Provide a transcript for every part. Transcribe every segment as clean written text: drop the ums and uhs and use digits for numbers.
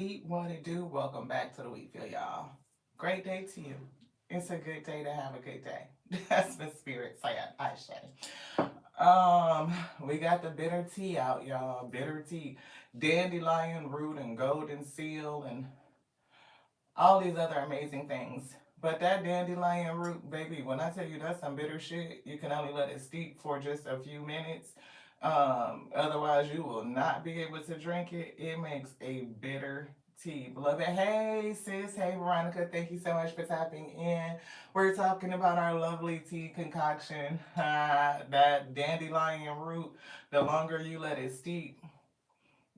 What it do? Welcome back to the Wheat Field, y'all. Great day to you. It's a good day to have a good day. That's the spirit saying, I say. We got the bitter tea out, y'all. Bitter tea, dandelion root and golden seal and all these other amazing things. But that dandelion root, baby, when I tell you that's some bitter shit, you can only let it steep for just a few minutes. Otherwise, you will not be able to drink it. It makes a bitter tea. Beloved, hey sis, hey Veronica, thank you so much for tapping in. We're talking about our lovely tea concoction, that dandelion root. The longer you let it steep,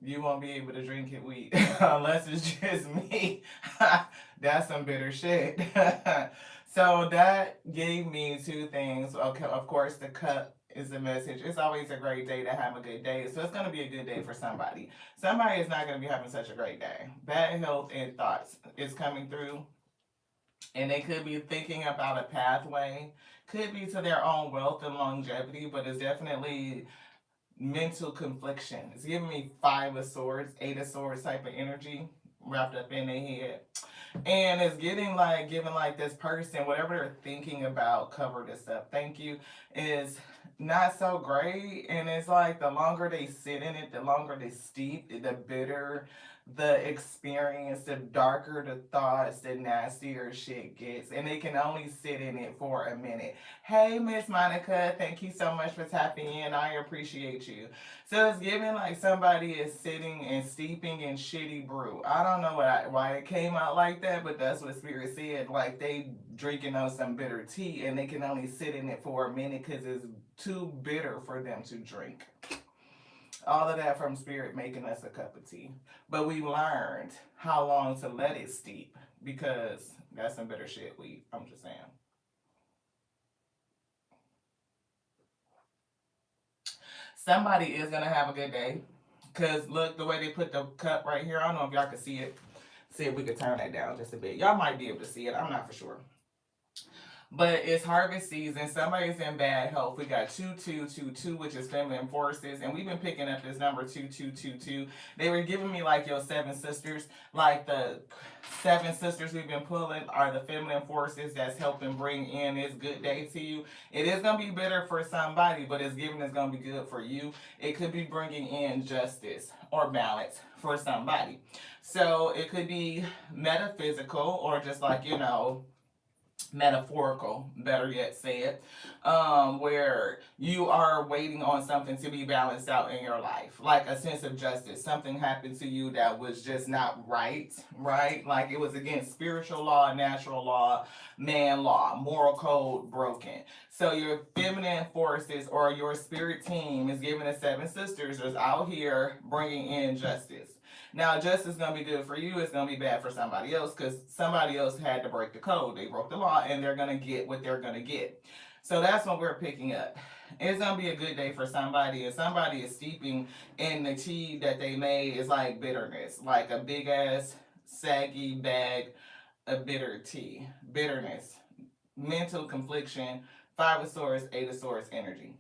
you won't be able to drink it weak unless it's just me. That's some bitter shit. So that gave me two things. Okay, of course, the cup is the message. It's always a great day to have a good day. So it's going to be a good day for somebody. Somebody is not going to be having such a great day. Bad health and thoughts is coming through, and they could be thinking about a pathway. Could be to their own wealth and longevity, but it's definitely mental confliction. It's giving me five of swords, eight of swords type of energy wrapped up in their head. And it's getting like giving like this person, whatever they're thinking about, cover this up. Thank you. Is not so great. And it's like the longer they sit in it, the longer they steep, the bitter the experience, the darker the thoughts, the nastier shit gets. And they can only sit in it for a minute. Hey, Miss Monica, thank you so much for tapping in. I appreciate you. So it's giving like somebody is sitting and steeping in shitty brew. I don't know why it came out like that, but that's what Spirit said. Like they drinking on some bitter tea and they can only sit in it for a minute because it's too bitter for them to drink. All of that from Spirit making us a cup of tea. But we learned how long to let it steep because that's some bitter shit. I'm just saying. Somebody is gonna have a good day. Cause look, the way they put the cup right here. I don't know if y'all can see it. See if we could turn that down just a bit. Y'all might be able to see it. I'm not for sure. But it's harvest season. Somebody's in bad health. We got 2222, which is feminine forces. And we've been picking up this number 2222. They were giving me like your seven sisters. Like the seven sisters we've been pulling are the feminine forces that's helping bring in this good day to you. It is going to be bitter for somebody, but it's giving it's going to be good for you. It could be bringing in justice or balance for somebody. So it could be metaphysical or just like, metaphorical, better yet said, where you are waiting on something to be balanced out in your life, like a sense of justice. Something happened to you that was just not right, right? Like it was against spiritual law, natural law, man law, moral code broken. So your feminine forces or your spirit team is giving the seven sisters is out here bringing in justice. Now, justice is going to be good for you. It's going to be bad for somebody else because somebody else had to break the code. They broke the law and they're going to get what they're going to get. So that's what we're picking up. It's going to be a good day for somebody. And somebody is steeping in the tea that they made is like bitterness, like a big ass saggy bag of bitter tea. Bitterness, mental confliction, five of swords, eight of swords energy.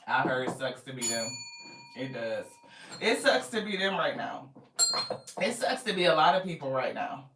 I heard it sucks to be them. It does. It sucks to be them right now. It sucks to be a lot of people right now.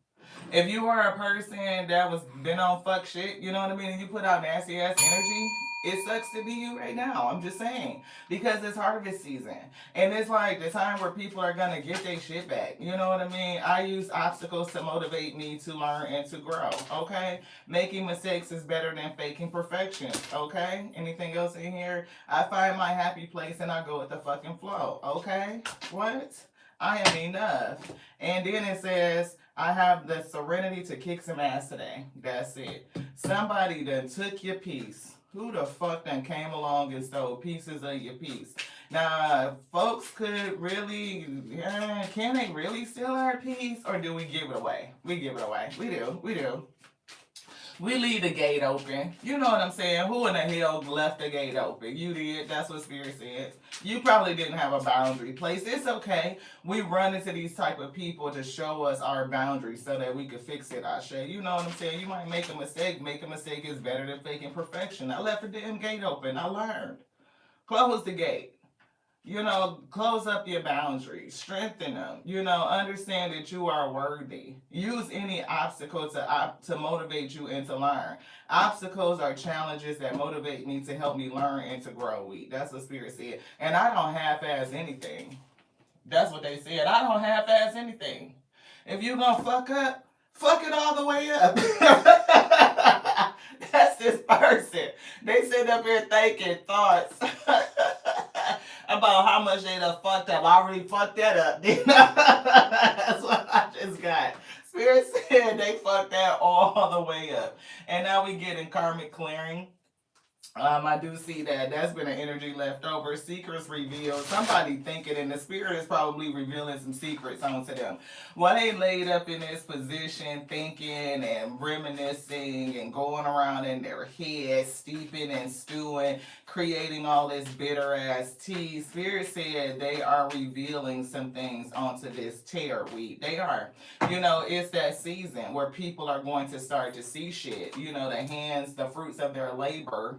If you are a person that was been on fuck shit, you know what I mean, and you put out nasty ass energy, it sucks to be you right now. I'm just saying. Because it's harvest season. And it's like the time where people are gonna get their shit back. You know what I mean? I use obstacles to motivate me to learn and to grow. Okay? Making mistakes is better than faking perfection. Okay? Anything else in here? I find my happy place and I go with the fucking flow. Okay? What? I am enough. And then it says, I have the serenity to kick some ass today. That's it. Somebody done took your piece. Who the fuck done came along and stole pieces of your piece? Now, folks could really, can they really steal our piece? Or do we give it away? We give it away. We do. We do. We leave the gate open. You know what I'm saying? Who in the hell left the gate open? You did. That's what Spirit said. You probably didn't have a boundary placed. It's okay. We run into these type of people to show us our boundaries so that we could fix it. I say, you know what I'm saying? You might make a mistake. Make a mistake is better than faking perfection. I left the damn gate open. I learned. Close the gate. Close up your boundaries, strengthen them. Understand that you are worthy. Use any obstacle to motivate you and to learn. Obstacles are challenges that motivate me to help me learn and to grow. That's what Spirit said. And I don't half-ass anything. That's what they said. I don't half-ass anything. If you gonna fuck up, fuck it all the way up. That's this person. They sit up here thinking thoughts about how much they done fucked up. I already fucked that up. That's what I just got. Spirit said they fucked that all the way up. And now we get in karmic clearing. I do see that that's been an energy left over. Secrets revealed. Somebody thinking, and the spirit is probably revealing some secrets onto them. While they laid up in this position, thinking and reminiscing and going around in their head, steeping and stewing, creating all this bitter ass tea, Spirit said they are revealing some things onto this tear wheat. They are. It's that season where people are going to start to see shit. The fruits of their labor,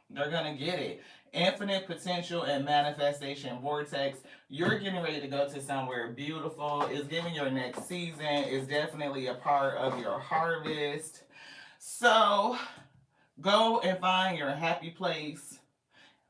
they're gonna get it. Infinite potential and manifestation vortex. You're getting ready to go to somewhere beautiful. It's giving your next season. It's definitely a part of your harvest. So go and find your happy place.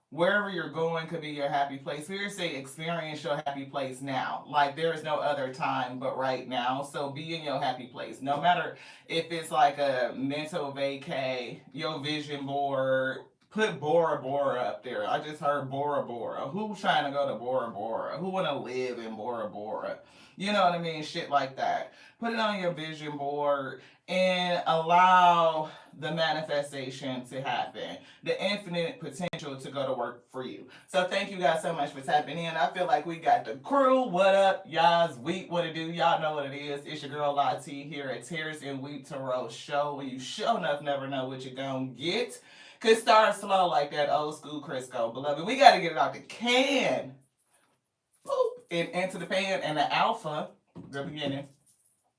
Wherever you're going could be your happy place. We say experience your happy place now. Like there is no other time but right now. So be in your happy place. No matter if it's like a mental vacay, your vision board, put Bora Bora up there. I just heard Bora Bora. Who's trying to go to Bora Bora? Who want to live in Bora Bora? You know what I mean? Shit like that. Put it on your vision board and allow the manifestation to happen. The infinite potential to go to work for you. So thank you guys so much for tapping in. I feel like we got the crew. What up, y'all's Wheat? What it do? Y'all know what it is. It's your girl Lati here at Tears and Wheat Tarot Show. When you show enough, never know what you're gonna get. Could start slow like that old school Crisco, beloved. We got to get it out the can. Boop. And into the pan. And the alpha, the beginning,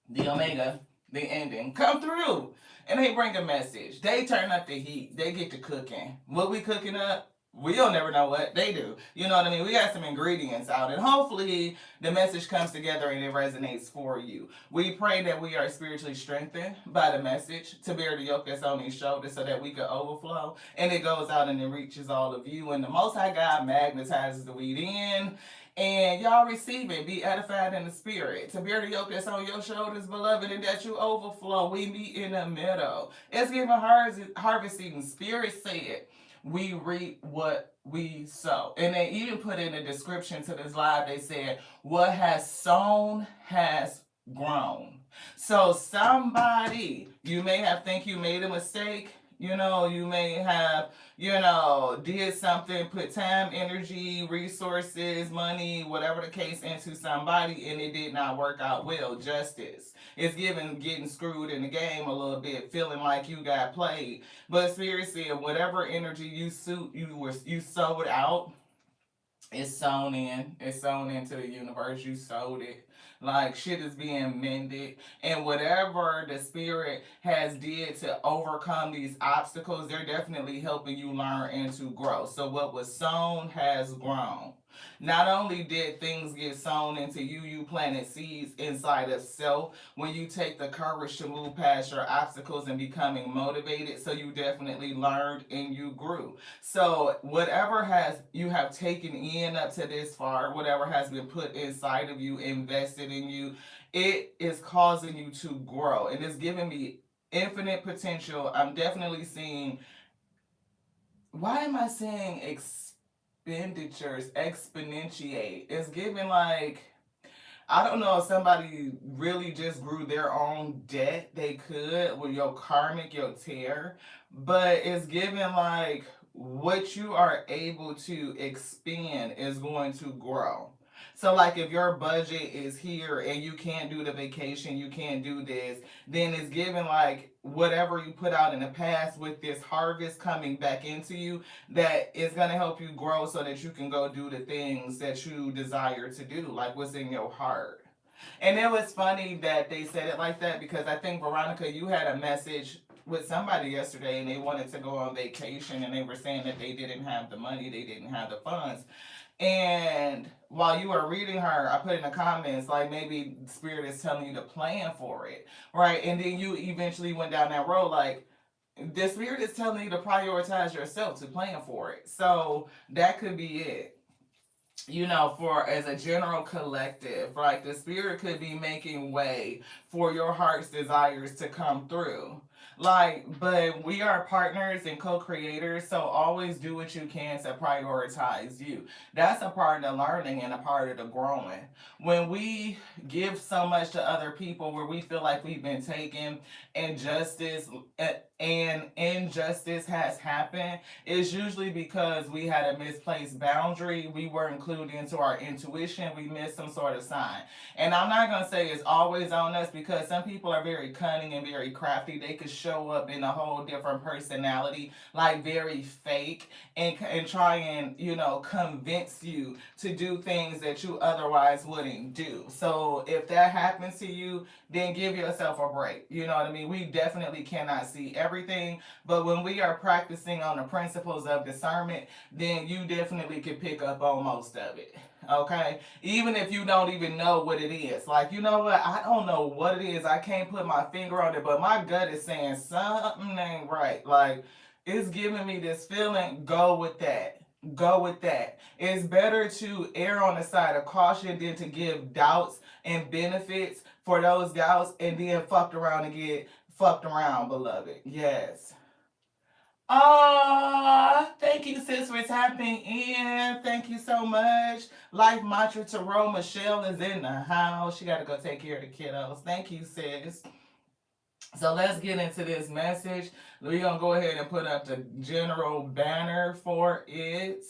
the omega, the ending, come through. And they bring a message. They turn up the heat. They get to cooking. What we cooking up? We'll never know what they do. You know what I mean? We got some ingredients out, and hopefully the message comes together and it resonates for you. We pray that we are spiritually strengthened by the message to bear the yoke that's on these shoulders so that we can overflow, and it goes out and it reaches all of you. And the Most High God magnetizes the wheat in, and y'all receive it. Be edified in the spirit. To bear the yoke that's on your shoulders, beloved, and that you overflow. We meet in the middle. It's giving harvest season. Spirit said, we reap what we sow. And they even put in the description to this live, they said, what has sown has grown. So somebody, you may have think you made a mistake. You may have, did something, put time, energy, resources, money, whatever the case, into somebody, and it did not work out well. Justice. It's getting screwed in the game a little bit, feeling like you got played. But Spirit said, whatever energy you sowed out, it's sown in. It's sown into the universe. You sowed it. Like shit is being mended. And whatever the spirit has did to overcome these obstacles, they're definitely helping you learn and to grow. So what was sown has grown. Not only did things get sown into you, you planted seeds inside of self when you take the courage to move past your obstacles and becoming motivated. So you definitely learned and you grew. So whatever you have taken in up to this far, whatever has been put inside of you, invested in you, it is causing you to grow. And it's giving me infinite potential. I'm definitely seeing, why am I saying expenditures exponentiate? It's giving like, I don't know if somebody really just grew their own debt. They could with your karmic, your tear, but it's giving like what you are able to expend is going to grow. So like if your budget is here and you can't do the vacation, you can't do this, then it's given like whatever you put out in the past with this harvest coming back into you, that is going to help you grow so that you can go do the things that you desire to do, like what's in your heart. And it was funny that they said it like that because I think, Veronica, you had a message with somebody yesterday and they wanted to go on vacation and they were saying that they didn't have the money, they didn't have the funds. And while you were reading her, I put in the comments like maybe spirit is telling you to plan for it, right? And then you eventually went down that road like the spirit is telling you to prioritize yourself to plan for it. So that could be it. For as a general collective, like the spirit could be making way for your heart's desires to come through. Like, but we are partners and co-creators, so always do what you can to prioritize you. That's a part of the learning and a part of the growing. When we give so much to other people where we feel like we've been taken, injustice and injustice has happened, it's usually because we had a misplaced boundary. We weren't clued into our intuition. We missed some sort of sign. And I'm not going to say it's always on us because some people are very cunning and very crafty. They could show up in a whole different personality, like very fake, and try and, convince you to do things that you otherwise wouldn't do. So if that happens to you, then give yourself a break. You know what I mean? We definitely cannot see everything, but when we are practicing on the principles of discernment, then you definitely can pick up on most of it. Okay? Even if you don't even know what it is. Like, you know what? I don't know what it is. I can't put my finger on it, but my gut is saying something ain't right. Like, it's giving me this feeling. Go with that. Go with that. It's better to err on the side of caution than to give doubts and benefits for those doubts and then fucked around and get fucked around, beloved. Yes. Thank you, sis, for tapping in. Thank you so much. Life Mantra Tarot, Michelle is in the house. She got to go take care of the kiddos. Thank you, sis. So let's get into this message. We're going to go ahead and put up the general banner for it.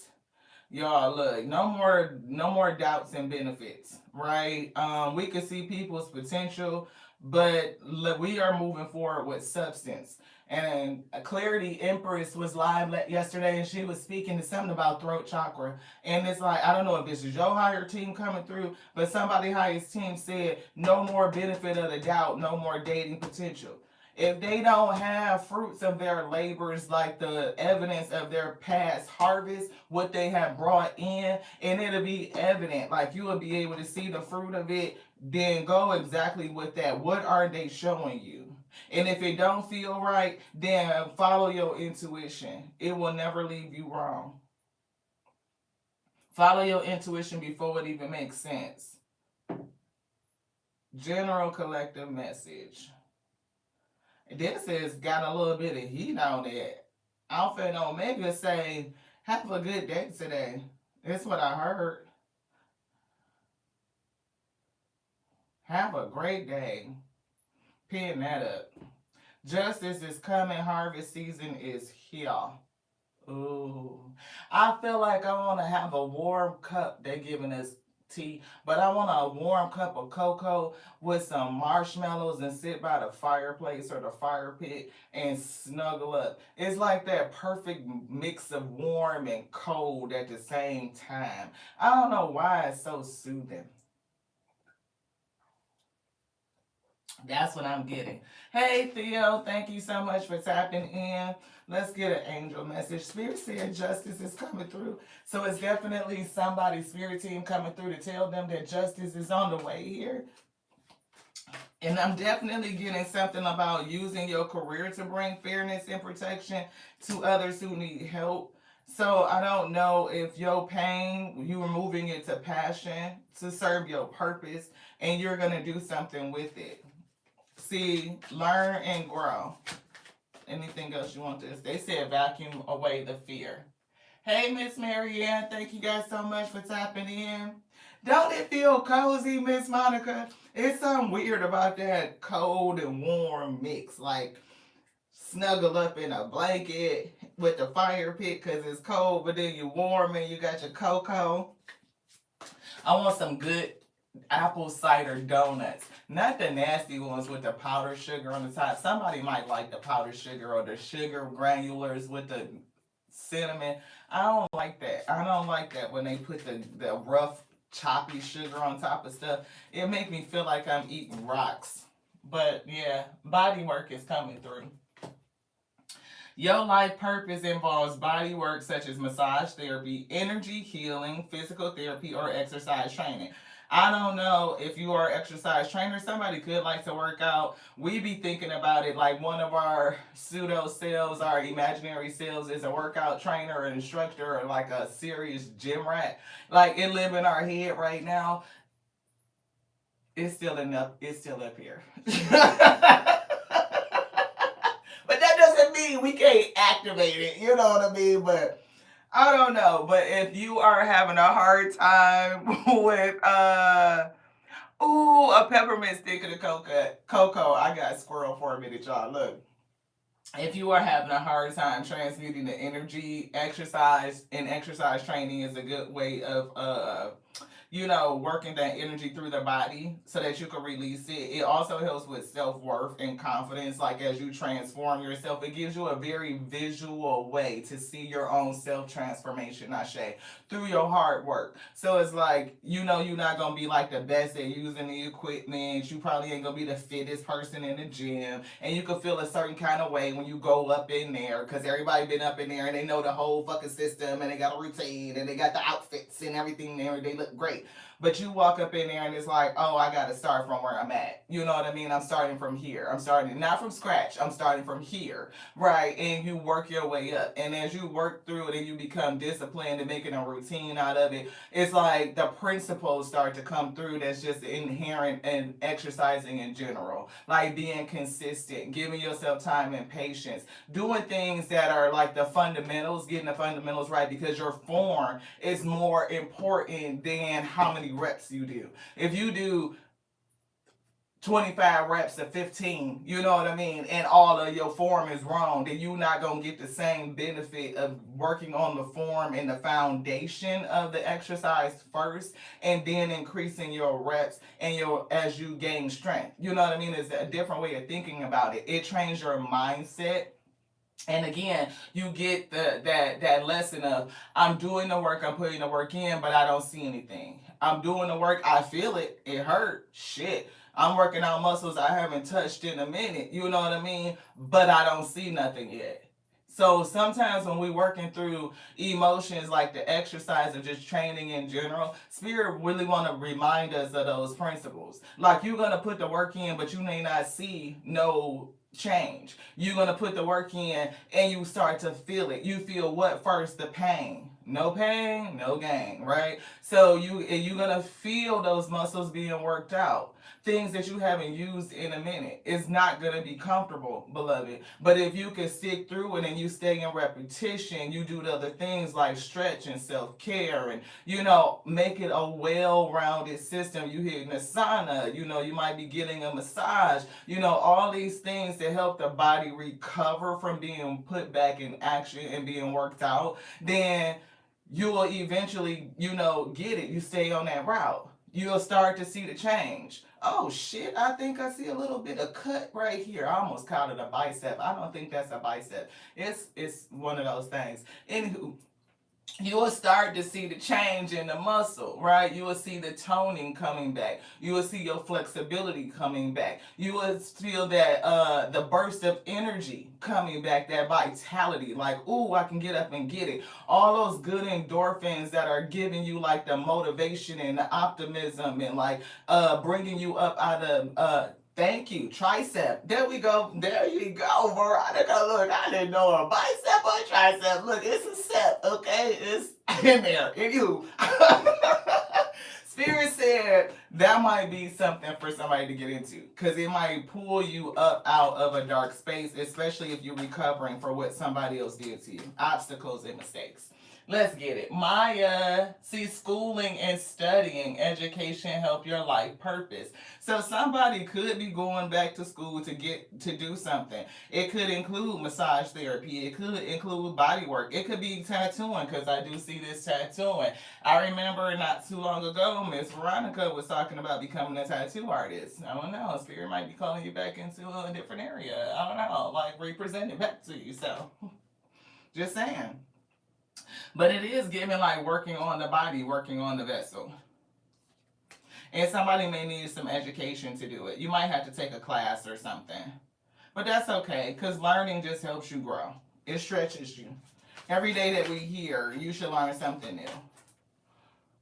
Y'all, look, no more doubts and benefits, right? We can see people's potential, but look, we are moving forward with substance. And Clarity Empress was live yesterday, and she was speaking to something about throat chakra. And it's like, I don't know if this is your higher team coming through, but somebody highest team said no more benefit of the doubt, no more dating potential. If they don't have fruits of their labors, like the evidence of their past harvest, what they have brought in, and it'll be evident, like you will be able to see the fruit of it, then go exactly with that. What are they showing you? And if it don't feel right, then follow your intuition. It will never leave you wrong. Follow your intuition before it even makes sense. General collective message. This has got a little bit of heat on it. Alpha and Omega say, have a good day today. That's what I heard. Have a great day. Pin that up. Justice is coming. Harvest season is here. Ooh. I feel like I want to have a warm cup. They're giving us tea, but I want a warm cup of cocoa with some marshmallows and sit by the fireplace or the fire pit and snuggle up. It's like that perfect mix of warm and cold at the same time. I don't know why it's so soothing. That's what I'm getting. Hey, Theo, thank you so much for tapping in. Let's get an angel message. Spirit said justice is coming through. So it's definitely somebody's spirit team coming through to tell them that justice is on the way here. And I'm definitely getting something about using your career to bring fairness and protection to others who need help. So I don't know if your pain, you are moving it to passion to serve your purpose, and you're going to do something with it. See, learn and grow. Anything else you want this? They said vacuum away the fear. Hey, Miss Marianne, thank you guys so much for tapping in. Don't it feel cozy, Miss Monica? It's something weird about that cold and warm mix. Like, snuggle up in a blanket with the fire pit because it's cold, but then you're warm and you got your cocoa. I want some good apple cider donuts. Not the nasty ones with the powdered sugar on the top. Somebody might like the powdered sugar or the sugar granulars with the cinnamon. I don't like that. I don't like that when they put the rough, choppy sugar on top of stuff. It makes me feel like I'm eating rocks. But yeah, body work is coming through. Your life purpose involves body work such as massage therapy, energy healing, physical therapy, or exercise training. I don't know if you are an exercise trainer. Somebody could like to work out. We be thinking about it like one of our pseudo selves, our imaginary selves, is a workout trainer, an instructor, or like a serious gym rat. Like it live in our head right now. It's still enough. It's still up here. But that doesn't mean we can't activate it. You know what I mean? But I don't know. But if you are having a hard time with ooh, a peppermint stick of the cocoa, I got squirrel for a minute, y'all. Look, if you are having a hard time transmuting the energy, exercise and exercise training is a good way of working that energy through the body so that you can release it. It also helps with self worth and confidence. Like as you transform yourself, it gives you a very visual way to see your own self transformation, Ashe, through your hard work. So it's like, you're not going to be like the best at using the equipment. You probably ain't going to be the fittest person in the gym. And you can feel a certain kind of way when you go up in there because everybody been up in there and they know the whole fucking system and they got a routine and they got the outfits and everything there. They look great. But you walk up in there and it's like, oh, I got to start from where I'm at. You know what I mean? I'm starting from here. I'm starting not from scratch. I'm starting from here, right? And you work your way up. And as you work through it and you become disciplined and making a routine out of it, it's like the principles start to come through that's just inherent in exercising in general. Like being consistent, giving yourself time and patience, doing things that are like the fundamentals, getting the fundamentals right because your form is more important than how many reps you do. If you do 25 reps to 15, you know what I mean, and all of your form is wrong, then you're not going to get the same benefit of working on the form and the foundation of the exercise first and then increasing your reps and your as you gain strength. You know what I mean? It's a different way of thinking about it. It trains your mindset. And again, you get that lesson of I'm doing the work, I'm putting the work in, but I don't see anything. I'm doing the work, I feel it, it hurt, shit. I'm working out muscles I haven't touched in a minute, you know what I mean? But I don't see nothing yet. So sometimes when we're working through emotions like the exercise of just training in general, spirit really want to remind us of those principles. Like you're gonna put the work in, but you may not see no change. You're gonna put the work in and you start to feel it. You feel what first? The pain. No pain, no gain, right? So you're gonna feel those muscles being worked out. Things that you haven't used in a minute. It's not gonna be comfortable, beloved. But if you can stick through it and you stay in repetition, you do the other things like stretch and self-care and make it a well-rounded system. You hit in a sauna, you might be getting a massage, all these things to help the body recover from being put back in action and being worked out, then you will eventually, get it. You stay on that route. You'll start to see the change. Oh shit, I think I see a little bit of cut right here. I almost called it a bicep. I don't think that's a bicep. It's one of those things. Anywho, you will start to see the change in the muscle, right? You will see the toning coming back. You will see your flexibility coming back. You will feel that the burst of energy coming back, that vitality, like, ooh, I can get up and get it. All those good endorphins that are giving you like the motivation and the optimism and like bringing you up out of thank you. Tricep. There we go. There you go, Veronica. Look, I didn't know a bicep or a tricep. Look, it's a step, okay? It's in there. In you. Spirit said that might be something for somebody to get into because it might pull you up out of a dark space, especially if you're recovering for what somebody else did to you. Obstacles and mistakes. Let's get it. Maya, see, schooling and studying, education help your life purpose. So somebody could be going back to school to do something. It could include massage therapy. It could include body work. It could be tattooing because I do see this tattooing. I remember not too long ago, Miss Veronica was talking about becoming a tattoo artist. I don't know. Spirit might be calling you back into a different area. I don't know. Like represent it back to you. So just saying. But it is giving like working on the body, working on the vessel. And somebody may need some education to do it. You might have to take a class or something. But that's okay, because learning just helps you grow. It stretches you. Every day that we here, you should learn something new.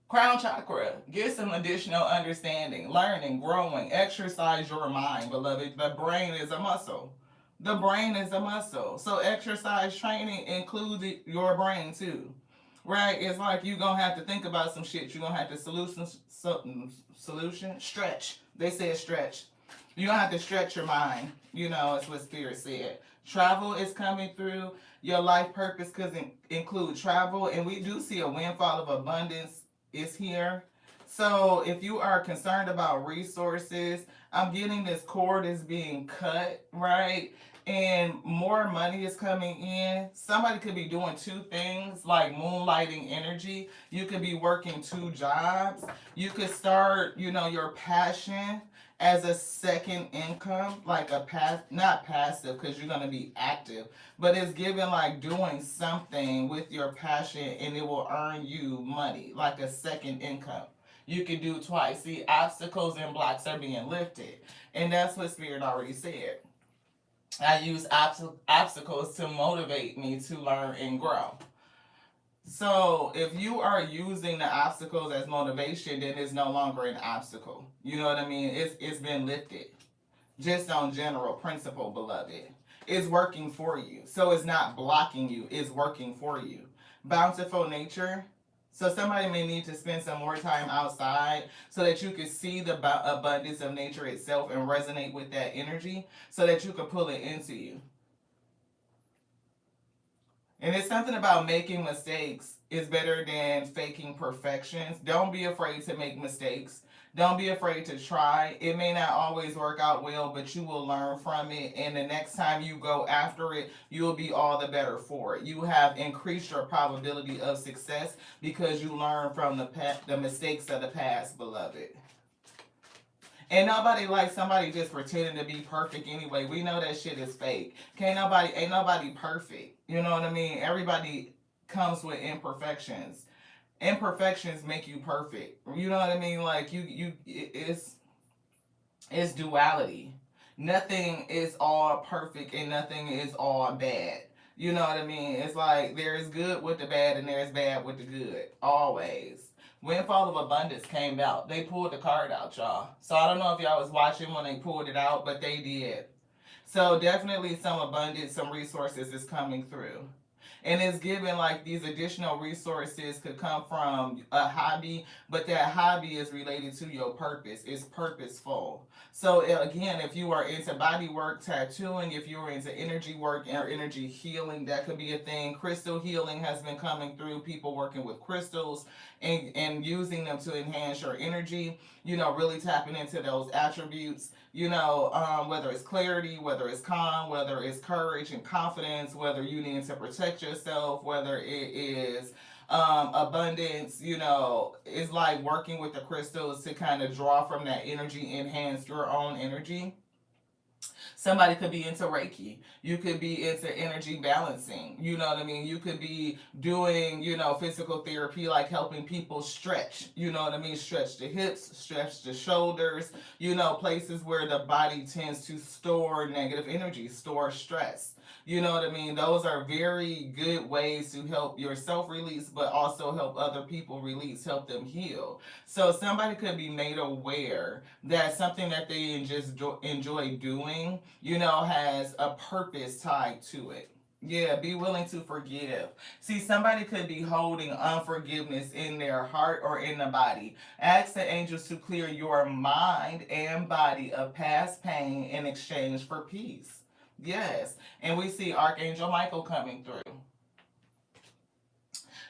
Crown chakra, get some additional understanding, learning, growing, exercise your mind, beloved. The brain is a muscle. The brain is a muscle. So exercise training includes your brain too. Right? It's like you gonna have to think about some shit. You're gonna have to solution stretch. They said stretch. You're gonna have to stretch your mind. You know, it's what Spirit said. Travel is coming through. Your life purpose could include travel, and we do see a windfall of abundance is here. So if you are concerned about resources, I'm getting this cord is being cut, right? And more money is coming in. Somebody could be doing two things like moonlighting energy. You could be working two jobs. You could start, your passion as a second income, like not passive because you're going to be active, but it's given like doing something with your passion and it will earn you money, like a second income. You can do twice. See, obstacles and blocks are being lifted. And that's what Spirit already said. I use obstacles to motivate me to learn and grow. So if you are using the obstacles as motivation, then it's no longer an obstacle. You know what I mean? It's been lifted. Just on general principle, beloved. It's working for you. So it's not blocking you. It's working for you. Bountiful nature. So somebody may need to spend some more time outside so that you can see the abundance of nature itself and resonate with that energy so that you can pull it into you. And it's something about making mistakes is better than faking perfections. Don't be afraid to make mistakes. Don't be afraid to try. It may not always work out well, but you will learn from it. And the next time you go after it, you'll be all the better for it. You have increased your probability of success because you learn from the mistakes of the past, beloved. And nobody likes somebody just pretending to be perfect anyway. We know that shit is fake. Ain't nobody perfect. You know what I mean? Everybody comes with imperfections. Imperfections make you perfect. You know what I mean? Like it's duality. Nothing is all perfect and nothing is all bad. You know what I mean? It's like there is good with the bad and there's bad with the good. Always. Windfall of Abundance came out. They pulled the card out, y'all. So I don't know if y'all was watching when they pulled it out, but they did. So definitely some abundance, some resources is coming through. And it's given like these additional resources could come from a hobby, but that hobby is related to your purpose. It's purposeful. So again, if you are into body work, tattooing, if you're into energy work or energy healing, that could be a thing. Crystal healing has been coming through. People working with crystals and using them to enhance your energy. Really tapping into those attributes. Whether it's clarity, whether it's calm, whether it's courage and confidence, whether you need to protect yourself, whether it is abundance, it's like working with the crystals to kind of draw from that energy, enhance your own energy. Somebody could be into Reiki. You could be into energy balancing. You know what I mean? You could be doing, physical therapy, like helping people stretch. You know what I mean? Stretch the hips, stretch the shoulders, places where the body tends to store negative energy, store stress. You know what I mean? Those are very good ways to help yourself release, but also help other people release, help them heal. So somebody could be made aware that something that they just enjoy doing, has a purpose tied to it. Yeah, be willing to forgive. See, somebody could be holding unforgiveness in their heart or in the body. Ask the angels to clear your mind and body of past pain in exchange for peace. Yes, and we see Archangel Michael coming through.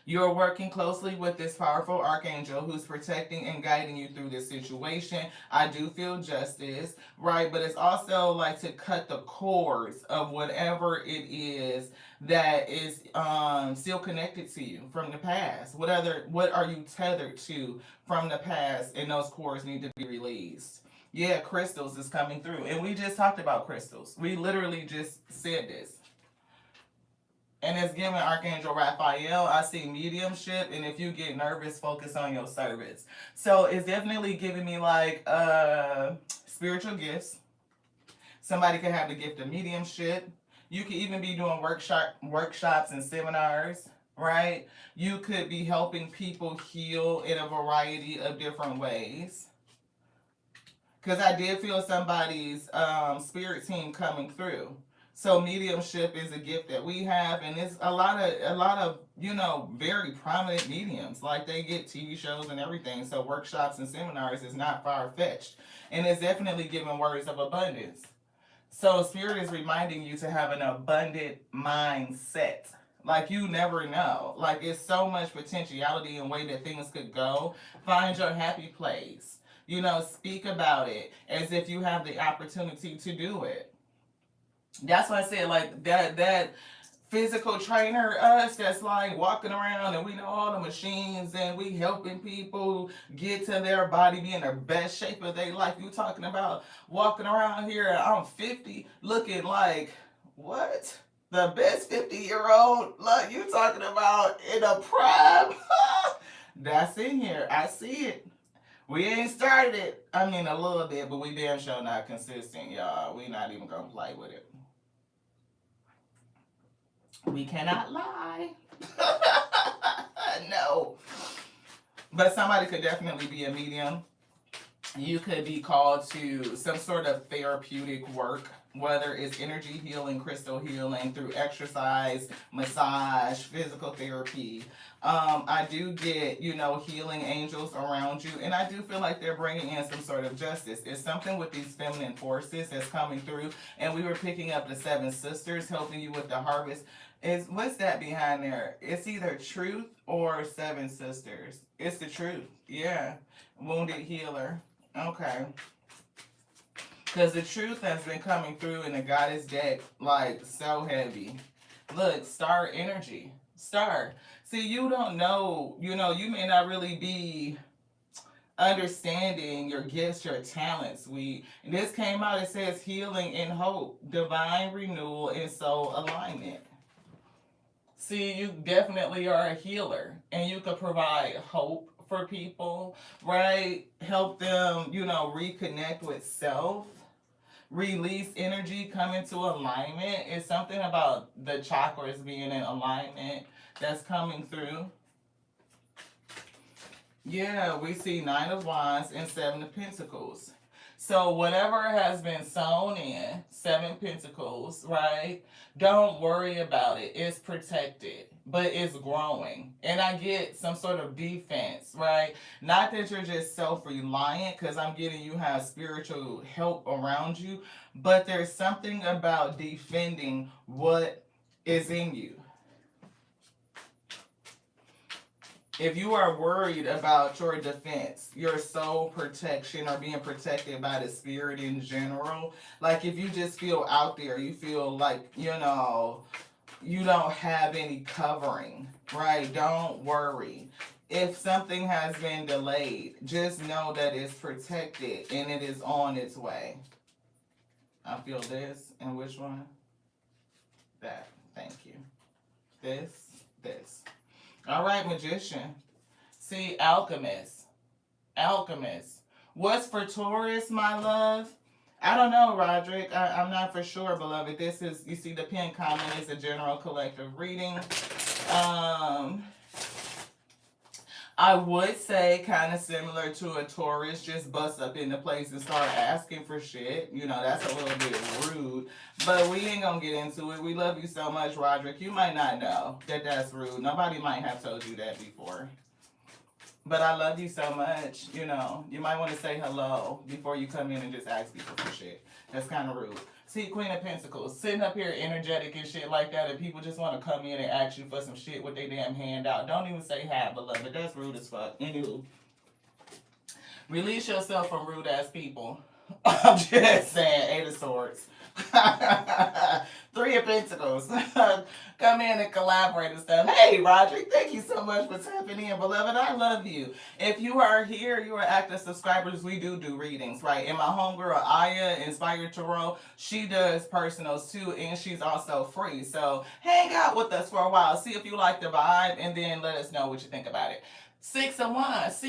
You're working closely with this powerful archangel who's protecting and guiding you through this situation. I do feel justice, right? But it's also like to cut the cords of whatever it is that is still connected to you from the past. What are you tethered to from the past, and those cords need to be released. Yeah, crystals is coming through. And we just talked about crystals. We literally just said this. And it's giving Archangel Raphael. I see mediumship, and if you get nervous, focus on your service. So it's definitely giving me like spiritual gifts. Somebody could have the gift of mediumship. You could even be doing workshops and seminars, right? You could be helping people heal in a variety of different ways. Because I did feel somebody's spirit team coming through. So mediumship is a gift that we have, and it's a lot of very prominent mediums. Like they get TV shows and everything. So workshops and seminars is not far fetched, and it's definitely giving words of abundance. So spirit is reminding you to have an abundant mindset. Like you never know. Like it's so much potentiality and way that things could go. Find your happy place. Speak about it as if you have the opportunity to do it. That's why I said like that physical trainer us that's like walking around and we know all the machines and we helping people get to their body be in the best shape of their life. You talking about walking around here, I'm 50 looking like what? The best 50-year-old? Look, you talking about in a prime? That's in here. I see it. We ain't started it. I mean, a little bit, but we damn sure not consistent, y'all. We not even gonna play with it. We cannot lie. No. But somebody could definitely be a medium. You could be called to some sort of therapeutic work, whether it's energy healing, crystal healing, through exercise, massage, physical therapy. I do get, healing angels around you, and I do feel like they're bringing in some sort of justice. It's something with these feminine forces that's coming through, and we were picking up the seven sisters helping you with the harvest. Is what's that behind there? It's either truth or seven sisters. It's the truth. Yeah. Wounded healer. Okay. Because the truth has been coming through in the goddess deck like so heavy. Look, star energy. Star. See, you don't know, you may not really be understanding your gifts, your talents. This came out, it says healing and hope, divine renewal and soul alignment. See, you definitely are a healer and you could provide hope for people, right? Help them, reconnect with self, release energy, come into alignment. It's something about the chakras being in alignment that's coming through. Yeah, we see Nine of Wands and Seven of Pentacles. So whatever has been sown in, Seven Pentacles, right? Don't worry about it. It's protected, but it's growing. And I get some sort of defense, right? Not that you're just self-reliant, because I'm getting you have spiritual help around you, but there's something about defending what is in you. If you are worried about your defense, your soul protection, or being protected by the spirit in general, like if you just feel out there, you feel like, you don't have any covering, right? Don't worry. If something has been delayed, just know that it's protected and it is on its way. I feel this. And which one? That. Thank you. This. All right, magician. See, alchemist. Alchemist. What's for Taurus, my love? I don't know, Roderick. I'm not for sure, beloved. This is, you see, the pin comment is a general collective reading. I would say kind of similar to a Taurus, just bust up into place and start asking for shit. That's a little bit rude. But we ain't gonna get into it. We love you so much, Roderick. You might not know that that's rude. Nobody might have told you that before. But I love you so much. You might want to say hello before you come in and just ask people for shit. That's kind of rude. See, Queen of Pentacles, sitting up here energetic and shit like that, and people just want to come in and ask you for some shit with their damn hand out. Don't even say hi, beloved. That's rude as fuck. Anywho, release yourself from rude ass people. I'm just saying, Eight of Swords. Three of Pentacles. Come in and collaborate and stuff. Hey, Roderick, thank you so much for tapping in, beloved. I love you. If you are here, you are active subscribers, we do readings, right? And my homegirl, Aya, Inspired Tarot, she does personals too, and she's also free. So hang out with us for a while. See if you like the vibe, and then let us know what you think about it. Six of Wands.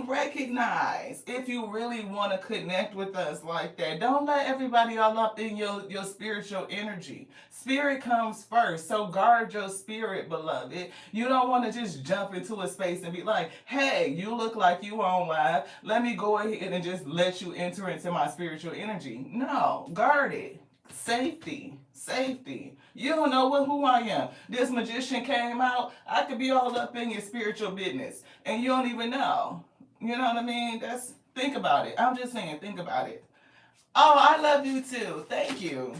Recognize if you really want to connect with us like that. Don't let everybody all up in your spiritual energy. Spirit comes first, so guard your spirit, beloved. You don't want to just jump into a space and be like, hey, you look like you on live. Let me go ahead and just let you enter into my spiritual energy. No, guard it. Safety. You don't know who I am. This magician came out. I could be all up in your spiritual business, and you don't even know. You know what I mean? Think about it. I'm just saying, think about it. Oh, I love you too. Thank you.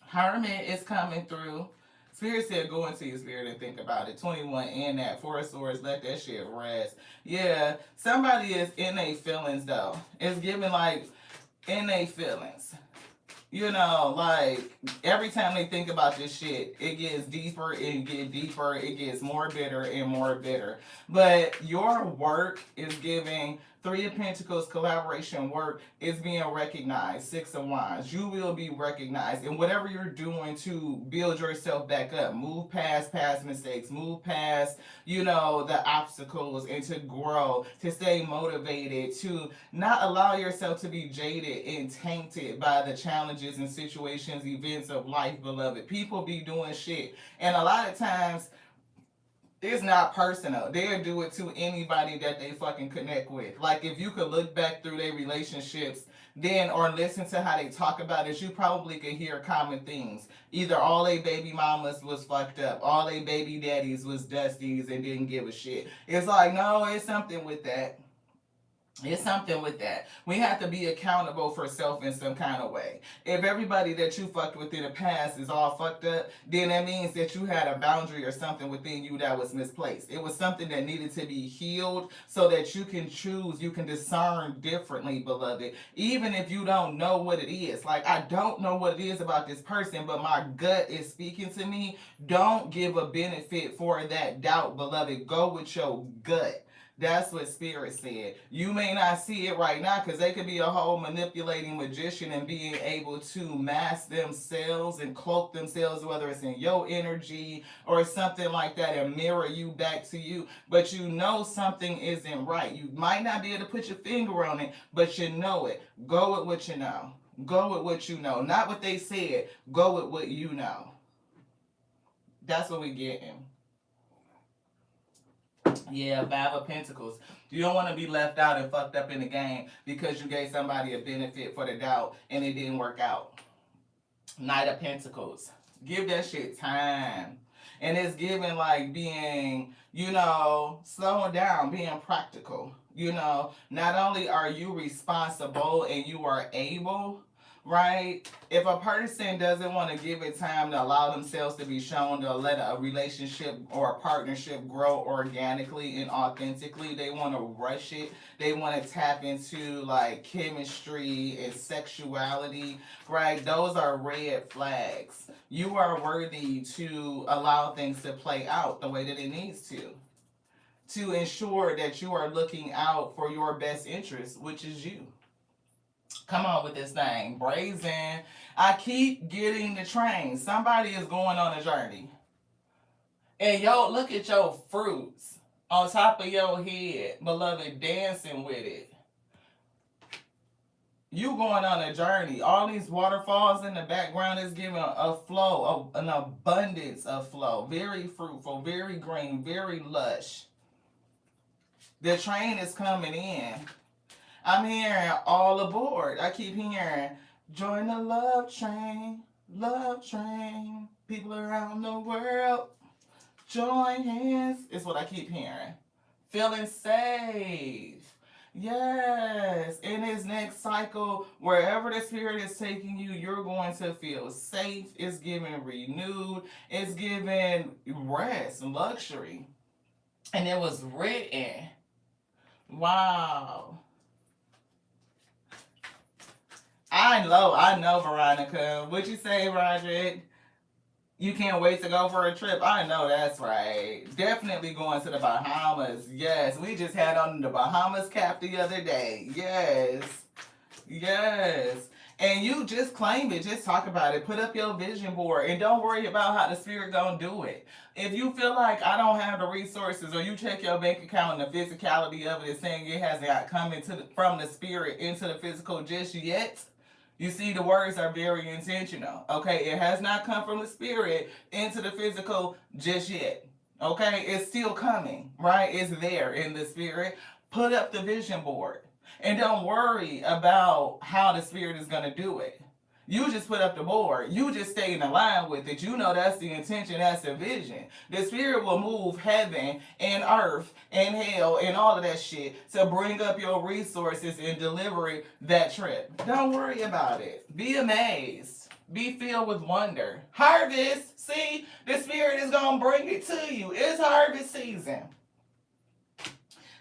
Hermit is coming through. Spirit said, go into your spirit and think about it. 21 and that. Four of Swords, let that shit rest. Yeah, somebody is in their feelings though. It's giving like in their feelings. You know, like every time they think about this shit, it gets deeper and get deeper. It gets more bitter and more bitter. But your work is giving Three of Pentacles collaboration work is being recognized. Six of Wands. You will be recognized in whatever you're doing to build yourself back up. Move past mistakes. Move past, the obstacles and to grow, to stay motivated, to not allow yourself to be jaded and tainted by the challenges and situations, events of life, beloved. People be doing shit. And a lot of times, it's not personal. They'll do it to anybody that they fucking connect with. Like, if you could look back through their relationships, then, or listen to how they talk about it, you probably could hear common things. Either all they baby mamas was fucked up, all they baby daddies was dusties and didn't give a shit. It's like, no, it's something with that. It's something with that. We have to be accountable for self in some kind of way. If everybody that you fucked with in the past is all fucked up, then that means that you had a boundary or something within you that was misplaced. It was something that needed to be healed so that you can choose, you can discern differently, beloved. Even if you don't know what it is. Like, I don't know what it is about this person, but my gut is speaking to me. Don't give a benefit for that doubt, beloved. Go with your gut. That's what Spirit said. You may not see it right now because they could be a whole manipulating magician and being able to mask themselves and cloak themselves, whether it's in your energy or something like that, and mirror you back to you. But you know something isn't right. You might not be able to put your finger on it, but you know it. Go with what you know. Go with what you know. Not what they said. Go with what you know. That's what we're getting. Yeah, Five of Pentacles. You don't want to be left out and fucked up in the game because you gave somebody a benefit for the doubt and it didn't work out. Knight of Pentacles. Give that shit time. And it's giving like being, slowing down, being practical. Not only are you responsible and you are able, right? If a person doesn't want to give it time to allow themselves to be shown, to let a relationship or a partnership grow organically and authentically, they want to rush it. They want to tap into like chemistry and sexuality, right? Those are red flags. You are worthy to allow things to play out the way that it needs to ensure that you are looking out for your best interest, which is you. Come on with this thing. Brazen. I keep getting the train. Somebody is going on a journey. And look at your fruits on top of your head, beloved, dancing with it. You going on a journey. All these waterfalls in the background is giving a flow, an abundance of flow. Very fruitful, very green, very lush. The train is coming in. I'm hearing all aboard. I keep hearing, join the love train, people around the world, join hands. Is what I keep hearing. Feeling safe. Yes. In this next cycle, wherever the Spirit is taking you, you're going to feel safe. It's giving renewed. It's giving rest, luxury. And it was written. Wow. I know, Veronica. What'd you say, Roderick? You can't wait to go for a trip. I know that's right. Definitely going to the Bahamas. Yes, we just had on the Bahamas cap the other day. Yes. And you just claim it, just talk about it, put up your vision board, and don't worry about how the spirit gonna do it. If you feel like I don't have the resources, or you check your bank account and the physicality of it is saying it hasn't come from the spirit into the physical just yet, you see, the words are very intentional. Okay, it has not come from the spirit into the physical just yet. Okay, it's still coming, right? It's there in the spirit. Put up the vision board, and don't worry about how the spirit is going to do it. You just put up the board. You just stay in line with it. You know that's the intention, that's the vision. The spirit will move heaven and earth and hell and all of that shit to bring up your resources and deliver that trip. Don't worry about it. Be amazed. Be filled with wonder. Harvest. See, the spirit is going to bring it to you. It's harvest season.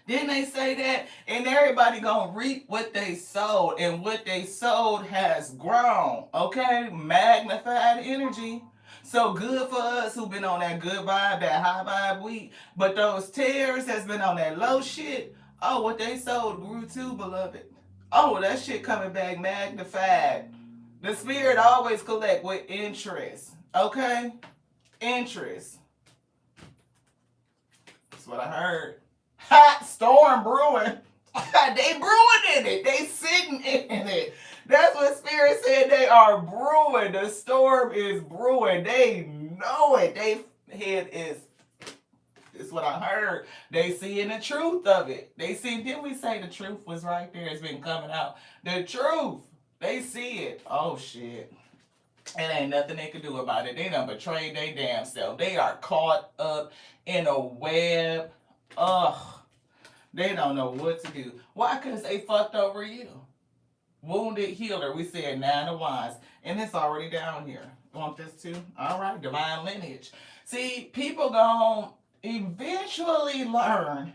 Didn't they say that? And everybody gonna reap what they sowed, and what they sowed has grown. Okay? Magnified energy. So good for us who been on that good vibe, that high vibe week. But those tears that's been on that low shit, oh, what they sowed grew too, beloved. Oh, that shit coming back magnified. The spirit always collect with interest. Okay? Interest. That's what I heard. Hot storm brewing. They brewing in it. They sitting in it. That's what Spirit said. They are brewing. The storm is brewing. They know it. They head is what I heard. They seeing the truth of it. They see, didn't we say the truth was right there? It's been coming out. The truth. They see it. Oh shit. And ain't nothing they can do about it. They done betrayed their damn self. They are caught up in a web. Ugh. They don't know what to do. Why? Because they fucked over you. Wounded healer. We said 9 of Wands. And it's already down here. Want this too? All right. Divine lineage. See, people gonna eventually learn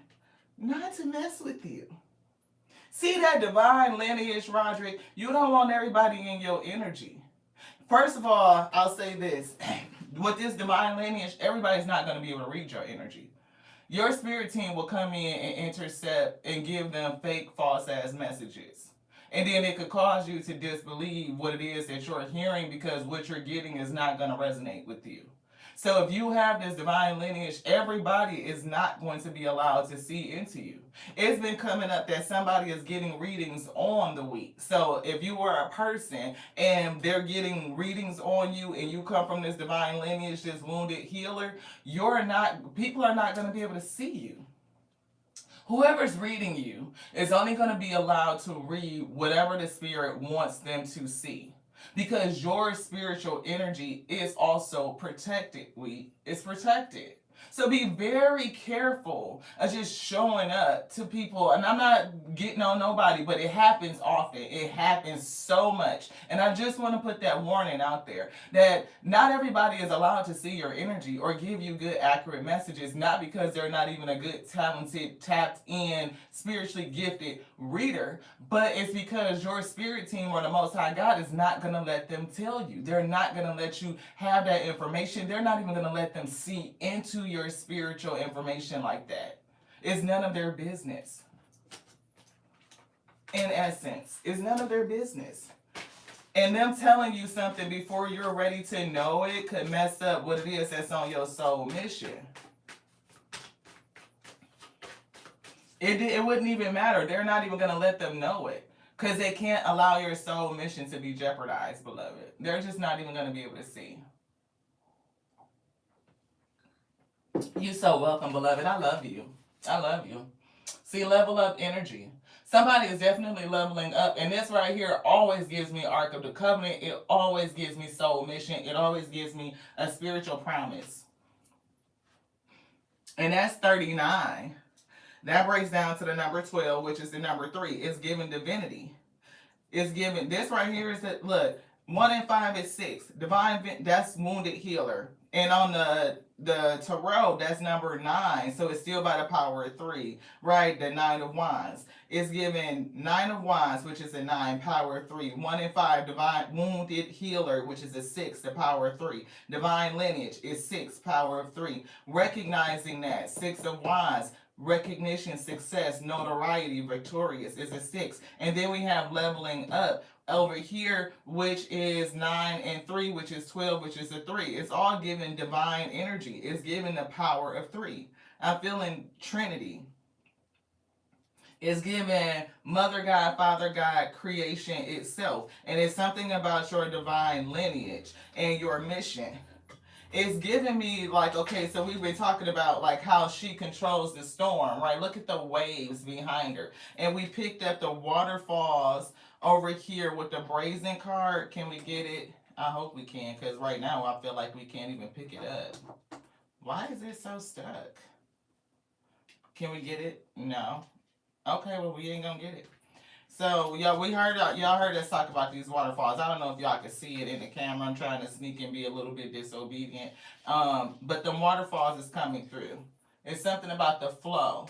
not to mess with you. See that divine lineage, Roderick? You don't want everybody in your energy. First of all, I'll say this. With this divine lineage, everybody's not going to be able to read your energy. Your spirit team will come in and intercept and give them fake, false-ass messages. And then it could cause you to disbelieve what it is that you're hearing, because what you're getting is not going to resonate with you. So if you have this divine lineage, everybody is not going to be allowed to see into you. It's been coming up that somebody is getting readings on the week. So if you were a person and they're getting readings on you, and you come from this divine lineage, this wounded healer, people are not going to be able to see you. Whoever's reading you is only going to be allowed to read whatever the spirit wants them to see. Because your spiritual energy is also protected. It's protected. So be very careful of just showing up to people. And I'm not getting on nobody, but it happens often. It happens so much. And I just want to put that warning out there that not everybody is allowed to see your energy or give you good, accurate messages, not because they're not even a good, talented, tapped in, spiritually gifted reader, but it's because your spirit team or the Most High God is not going to let them tell you. They're not going to let you have that information. They're not even going to let them see into your spiritual information like that. It's none of their business. In essence, it's none of their business. And them telling you something before you're ready to know it could mess up what it is that's on your soul mission. It wouldn't even matter. They're not even going to let them know it, because they can't allow your soul mission to be jeopardized, beloved. They're just not even going to be able to see. You're so welcome, beloved. I love you. I love you. See, level up energy. Somebody is definitely leveling up. And this right here always gives me Ark of the Covenant. It always gives me soul mission. It always gives me a spiritual promise. And that's 39. That breaks down to the number 12, which is the number 3. It's giving divinity. It's giving, this right here is that, look, 1 and 5 is 6. Divine, that's wounded healer. And on the tarot, that's number 9. So it's still by the power of 3, right? The 9 of Wands. It's given 9 of Wands, which is a 9, power of 3. 1 and 5, divine wounded healer, which is a 6, the power of 3. Divine lineage is 6, power of 3. Recognizing that, 6 of Wands, recognition, success, notoriety, victorious is a 6. And then we have leveling up over here, which is 9 and 3, which is 12, which is a 3. It's all given divine energy. It's given the power of 3. I'm feeling Trinity. It's given Mother God, Father God, creation itself. And it's something about your divine lineage and your mission. It's giving me like, okay, so we've been talking about like how she controls the storm, right? Look at the waves behind her. And we picked up the waterfalls over here with the brazen card. Can we get it? I hope we can, because right now I feel like we can't even pick it up. Why is it so stuck? Can we get it? No. Okay, well we ain't gonna get it. So yeah, we heard y'all heard us talk about these waterfalls. I don't know if y'all can see it in the camera. I'm trying to sneak and be a little bit disobedient. But the waterfalls is coming through. It's something about the flow.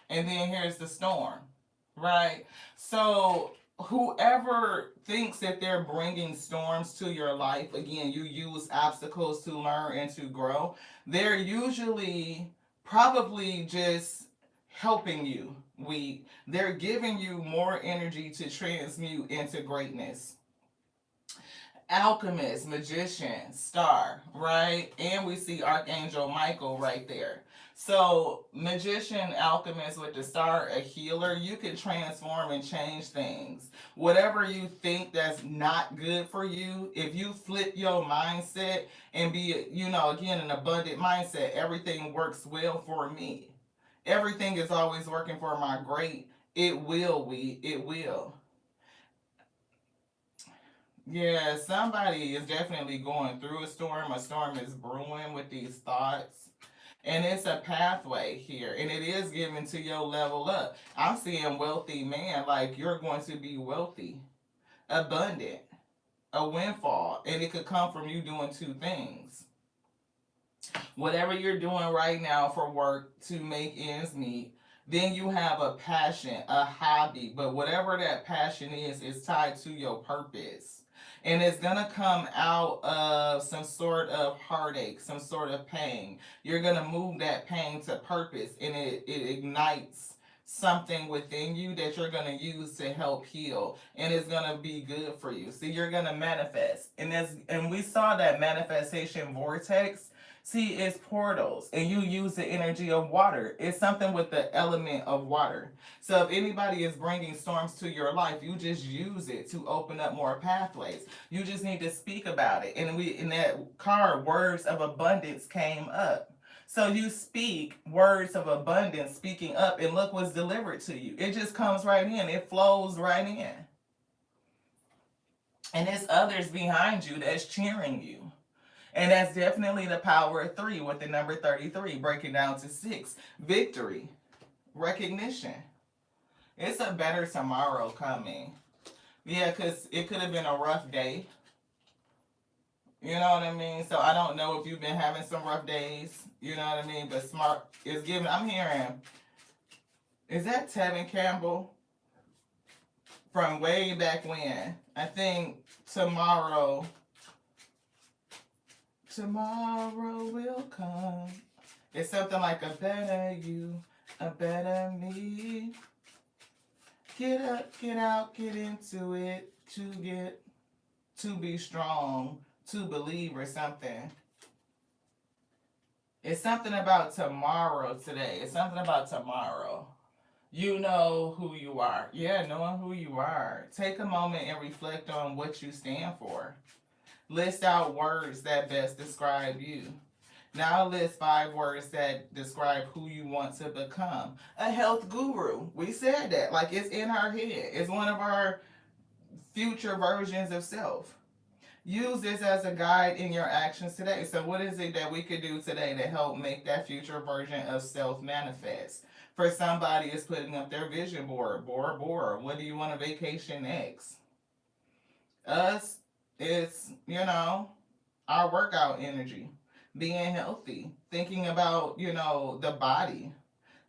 And then here's the storm, right? So whoever thinks that they're bringing storms to your life, again, you use obstacles to learn and to grow. They're usually probably just helping you. They're giving you more energy to transmute into greatness. Alchemist, magician, star, right? And we see Archangel Michael right there. So, magician, alchemist with the star, a healer, you can transform and change things. Whatever you think that's not good for you, if you flip your mindset and be, again, an abundant mindset, everything works well for me. Everything is always working for my great. It will. Yeah, somebody is definitely going through a storm. A storm is brewing with these thoughts. And it's a pathway here. And it is given to your level up. I'm seeing wealthy man, like you're going to be wealthy, abundant, a windfall. And it could come from you doing two things. Whatever you're doing right now for work to make ends meet, then you have a passion, a hobby. But whatever that passion is tied to your purpose. And it's going to come out of some sort of heartache, some sort of pain. You're going to move that pain to purpose, and it ignites something within you that you're going to use to help heal, and it's going to be good for you. See, you're going to manifest. And we saw that manifestation vortex. See, it's portals, and you use the energy of water. It's something with the element of water. So if anybody is bringing storms to your life, you just use it to open up more pathways. You just need to speak about it. And in that card, words of abundance came up. So you speak words of abundance, speaking up, and look what's delivered to you. It just comes right in. It flows right in. And there's others behind you that's cheering you. And that's definitely the power of 3 with the number 33, breaking down to 6. Victory, recognition. It's a better tomorrow coming. Yeah, because it could have been a rough day. You know what I mean? So I don't know if you've been having some rough days. You know what I mean? But smart is giving. I'm hearing, is that Tevin Campbell from way back when? I think tomorrow will come. It's something like a better you, a better me. Get up, get out, get into it, to be strong, to believe or something. It's something about tomorrow today. It's something about tomorrow. You know who you are. Yeah, knowing who you are. Take a moment and reflect on what you stand for. List out words that best describe you. Now list 5 words that describe who you want to become. A health guru. We said that. Like it's in our head. It's one of our future versions of self. Use this as a guide in your actions today. So what is it that we could do today to help make that future version of self manifest? For somebody, it's putting up their vision board. Bora Bora. What do you want to vacation next? Us, it's, our workout energy. Being healthy. Thinking about, the body.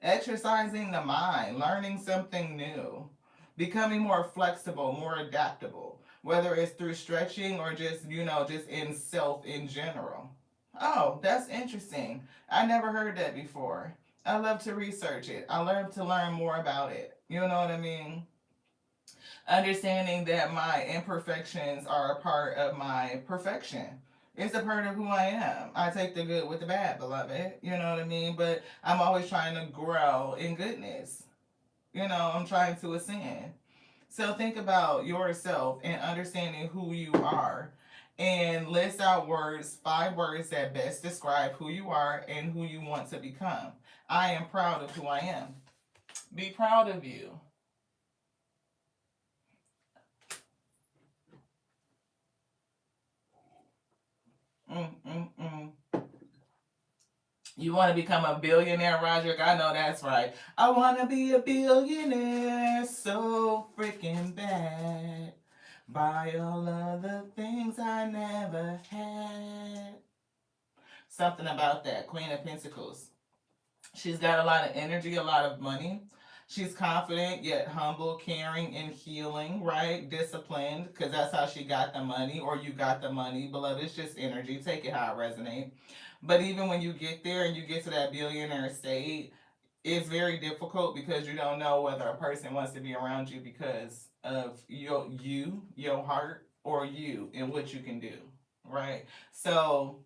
Exercising the mind. Learning something new. Becoming more flexible, more adaptable. Whether it's through stretching or just, just in self in general. Oh, that's interesting. I never heard that before. I love to research it. I love to learn more about it. You know what I mean? Understanding that my imperfections are a part of my perfection. It's a part of who I am. I take the good with the bad, beloved. You know what I mean? But I'm always trying to grow in goodness. I'm trying to ascend. So think about yourself and understanding who you are and list out words, 5 words that best describe who you are and who you want to become. I am proud of who I am. Be proud of you. Mm-mm-mm. You want to become a billionaire, Roderick? I know that's right. I want to be a billionaire so freaking bad. Buy all of the things I never had. Something about that. Queen of Pentacles. She's got a lot of energy, a lot of money. She's confident yet humble, caring, and healing, right? Disciplined, because that's how she got the money, or you got the money. Beloved, it's just energy. Take it how it resonates. But even when you get there and you get to that billionaire state, it's very difficult because you don't know whether a person wants to be around you because of your heart, or you and what you can do, right? So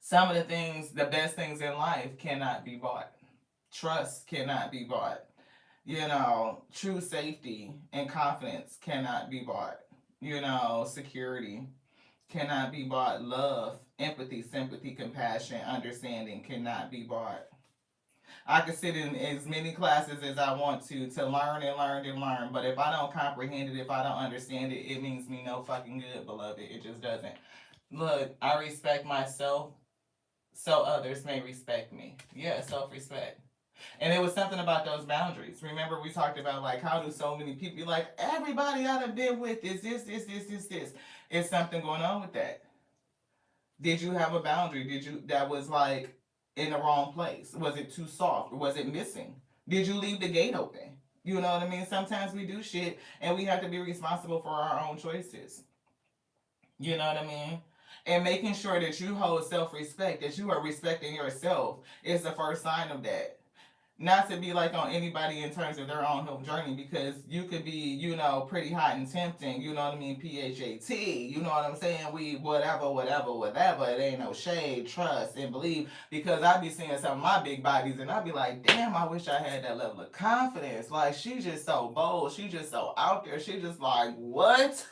some of the things, the best things in life cannot be bought. Trust cannot be bought. True safety and confidence cannot be bought. Security cannot be bought. Love, empathy, sympathy, compassion, understanding cannot be bought. I can sit in as many classes as I want to learn and learn and learn, but if I don't comprehend it, if I don't understand it, it means me no fucking good, beloved. It just doesn't. Look, I respect myself so others may respect me. Yeah, self respect. And it was something about those boundaries. Remember, we talked about like how do so many people like everybody I've been with is this. It's something going on with that. Did you have a boundary? Did you that was like in the wrong place? Was it too soft? Was it missing? Did you leave the gate open? You know what I mean? Sometimes we do shit and we have to be responsible for our own choices. You know what I mean? And making sure that you hold self respect, that you are respecting yourself, is the first sign of that. Not to be like on anybody in terms of their own health journey, because you could be, pretty hot and tempting, you know what I mean? PHAT, you know what I'm saying? We, whatever. It ain't no shade, trust, and believe. Because I be seeing some of my big bodies and I be like, damn, I wish I had that level of confidence. Like, she's just so bold. She just so out there. She just like, what?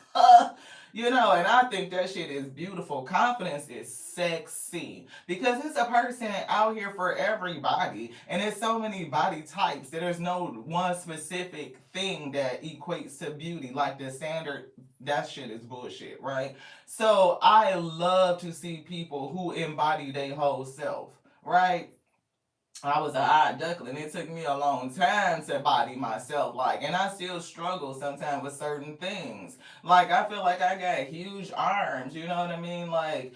And I think that shit is beautiful. Confidence is sexy because it's a person out here for everybody, and there's so many body types that there's no one specific thing that equates to beauty. Like the standard, that shit is bullshit, right? So I love to see people who embody their whole self, right? I was an odd duckling. It took me a long time to body myself, like, and I still struggle sometimes with certain things. Like, I feel like I got huge arms, you know what I mean? Like,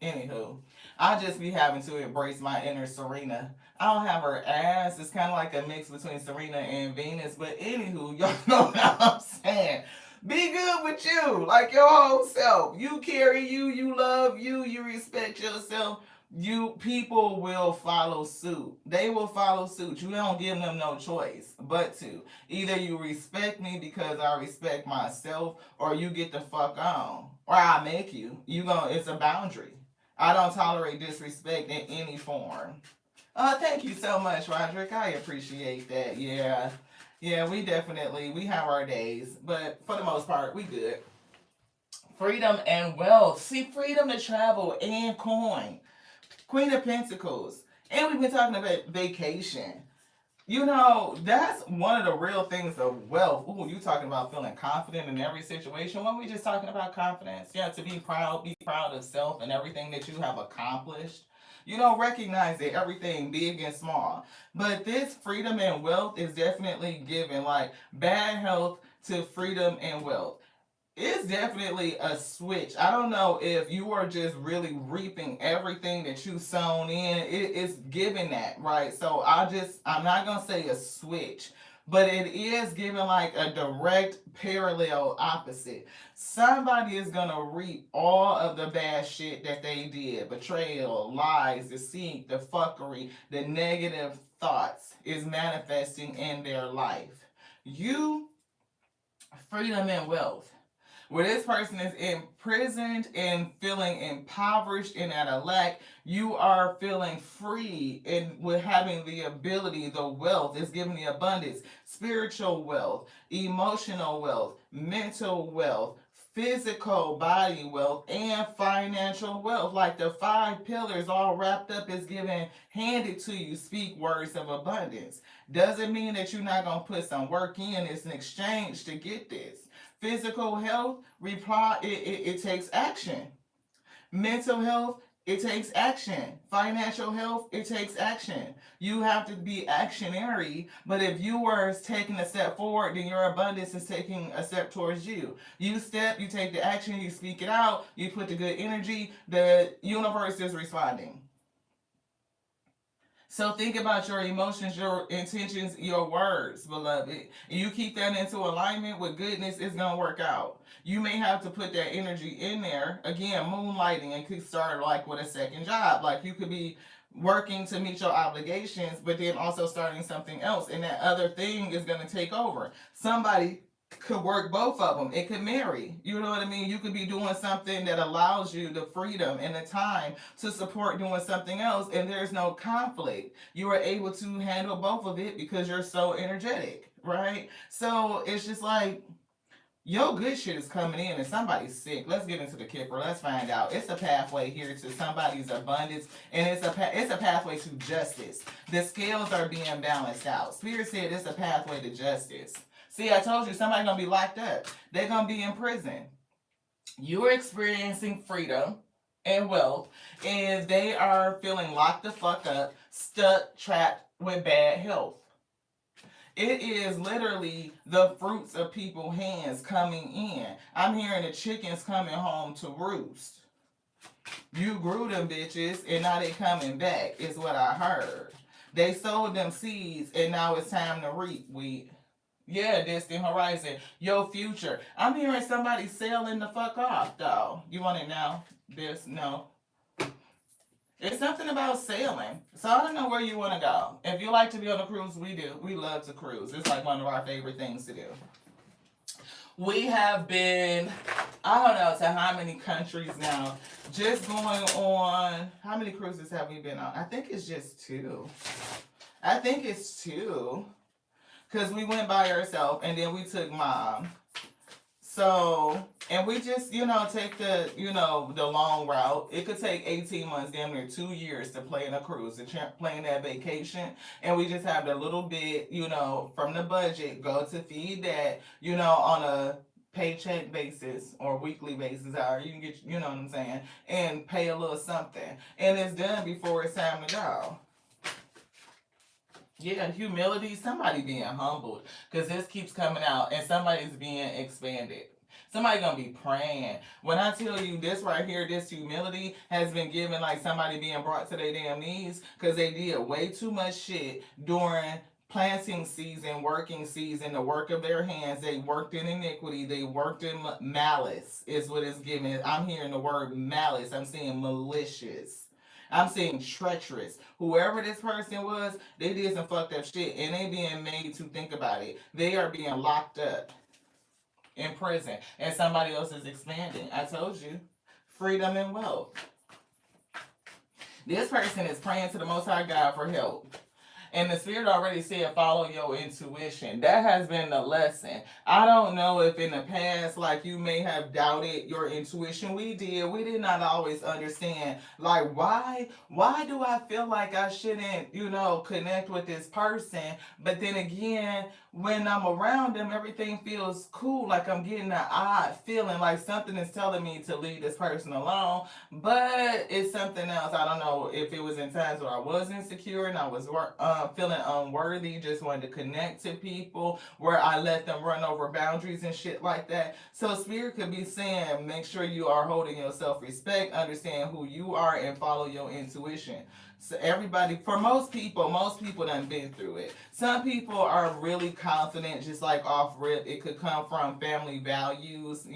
anywho, I just be having to embrace my inner Serena. I don't have her ass. It's kind of like a mix between Serena and Venus. But anywho, y'all know what I'm saying. Be good with you, like your whole self. You carry you, you love you, you respect yourself. You people will follow suit. They will follow suit. You don't give them no choice but to. Either you respect me because I respect myself, or you get the fuck on. Or I make you. It's a boundary. I don't tolerate disrespect in any form. Thank you so much, Roderick. I appreciate that. Yeah. Yeah, we have our days, but for the most part, we good. Freedom and wealth. See, freedom to travel and coin. Queen of Pentacles. And we've been talking about vacation. That's one of the real things of wealth. Ooh, you talking about feeling confident in every situation. When we just talking about confidence, yeah, to be proud of self and everything that you have accomplished. Recognize that everything big and small. But this freedom and wealth is definitely given like bad health to freedom and wealth. It's definitely a switch. I don't know if you are just really reaping everything that you sown in. It's giving that, right? So I'm not gonna say a switch, but it is giving like a direct parallel opposite. Somebody is gonna reap all of the bad shit that they did. Betrayal, lies, deceit, the fuckery, the negative thoughts is manifesting in their life. You freedom and wealth. Where this person is imprisoned and feeling impoverished and at a lack, you are feeling free and with having the ability, the wealth is giving the abundance, spiritual wealth, emotional wealth, mental wealth, physical body wealth, and financial wealth. Like the five pillars all wrapped up is given, handed to you. Speak words of abundance. Doesn't mean that you're not going to put some work in. It's an exchange to get this. Physical health, it takes action. Mental health, it takes action. Financial health, it takes action. You have to be actionary, but if you are taking a step forward, then your abundance is taking a step towards you. You step, you take the action, you speak it out, you put the good energy, the universe is responding. So think about your emotions, your intentions, your words, beloved. And you keep that into alignment with goodness, it's gonna work out. You may have to put that energy in there. Again, moonlighting, and could start like with a second job. Like you could be working to meet your obligations, but then also starting something else, and that other thing is gonna take over. Somebody could work both of them. It could marry. You know what I mean? You could be doing something that allows you the freedom and the time to support doing something else, and there's no conflict. You are able to handle both of it because you're so energetic, right? So it's just like, yo, good shit is coming in and somebody's sick. Let's get into the kipper. Let's find out. It's a pathway here to somebody's abundance, and it's a pathway to justice. The scales are being balanced out. Spirit said it's a pathway to justice. See, I told you somebody's gonna be locked up. They're gonna be in prison. You're experiencing freedom and wealth, and they are feeling locked the fuck up, stuck, trapped with bad health. It is literally the fruits of people's hands coming in. I'm hearing the chickens coming home to roost. You grew them bitches, and now they coming back, is what I heard. They sowed them seeds, and now it's time to reap. Yeah, distant horizon. Your future. I'm hearing somebody sailing the fuck off, though. You want it now? This? No. It's something about sailing. So I don't know where you want to go. If you like to be on a cruise, we do. We love to cruise. It's like one of our favorite things to do. We have been, I don't know to how many countries now. Just going on, how many cruises have we been on? I think it's just two. I think it's two. Because we went by ourselves and then we took mom. So, and we just, take the, the long route. It could take 18 months, damn near 2 years to plan a cruise, to plan that vacation. And we just have the little bit, from the budget, go to feed that, on a paycheck basis or weekly basis, or you can get, you know what I'm saying, and pay a little something. And it's done before it's time to go. Yeah, humility, somebody being humbled, because this keeps coming out, and somebody's being expanded. Somebody gonna be praying. When I tell you this right here, this humility has been given like somebody being brought to their damn knees, because they did way too much shit during planting season, working season, the work of their hands. They worked in iniquity. They worked in malice, is what it's given. I'm hearing the word malice. I'm saying malicious. I'm saying treacherous. Whoever this person was, they did some fucked up shit, and they being made to think about it. They are being locked up in prison, and somebody else is expanding. I told you, freedom and wealth. This person is praying to the Most High God for help. And the Spirit already said, follow your intuition. That has been the lesson. I don't know if in the past, like, you may have doubted your intuition. We did. We did not always understand, like, why do I feel like I shouldn't, connect with this person? But then again, when I'm around them, everything feels cool. Like I'm getting that odd feeling, like something is telling me to leave this person alone. But it's something else. I don't know if it was in times where I was insecure and I was feeling unworthy, just wanted to connect to people, where I let them run over boundaries and shit like that. So Spirit could be saying, make sure you are holding your self-respect, understand who you are, and follow your intuition. So everybody, for most people done been through it. Some people are really confident, just like off rip. It could come from family values.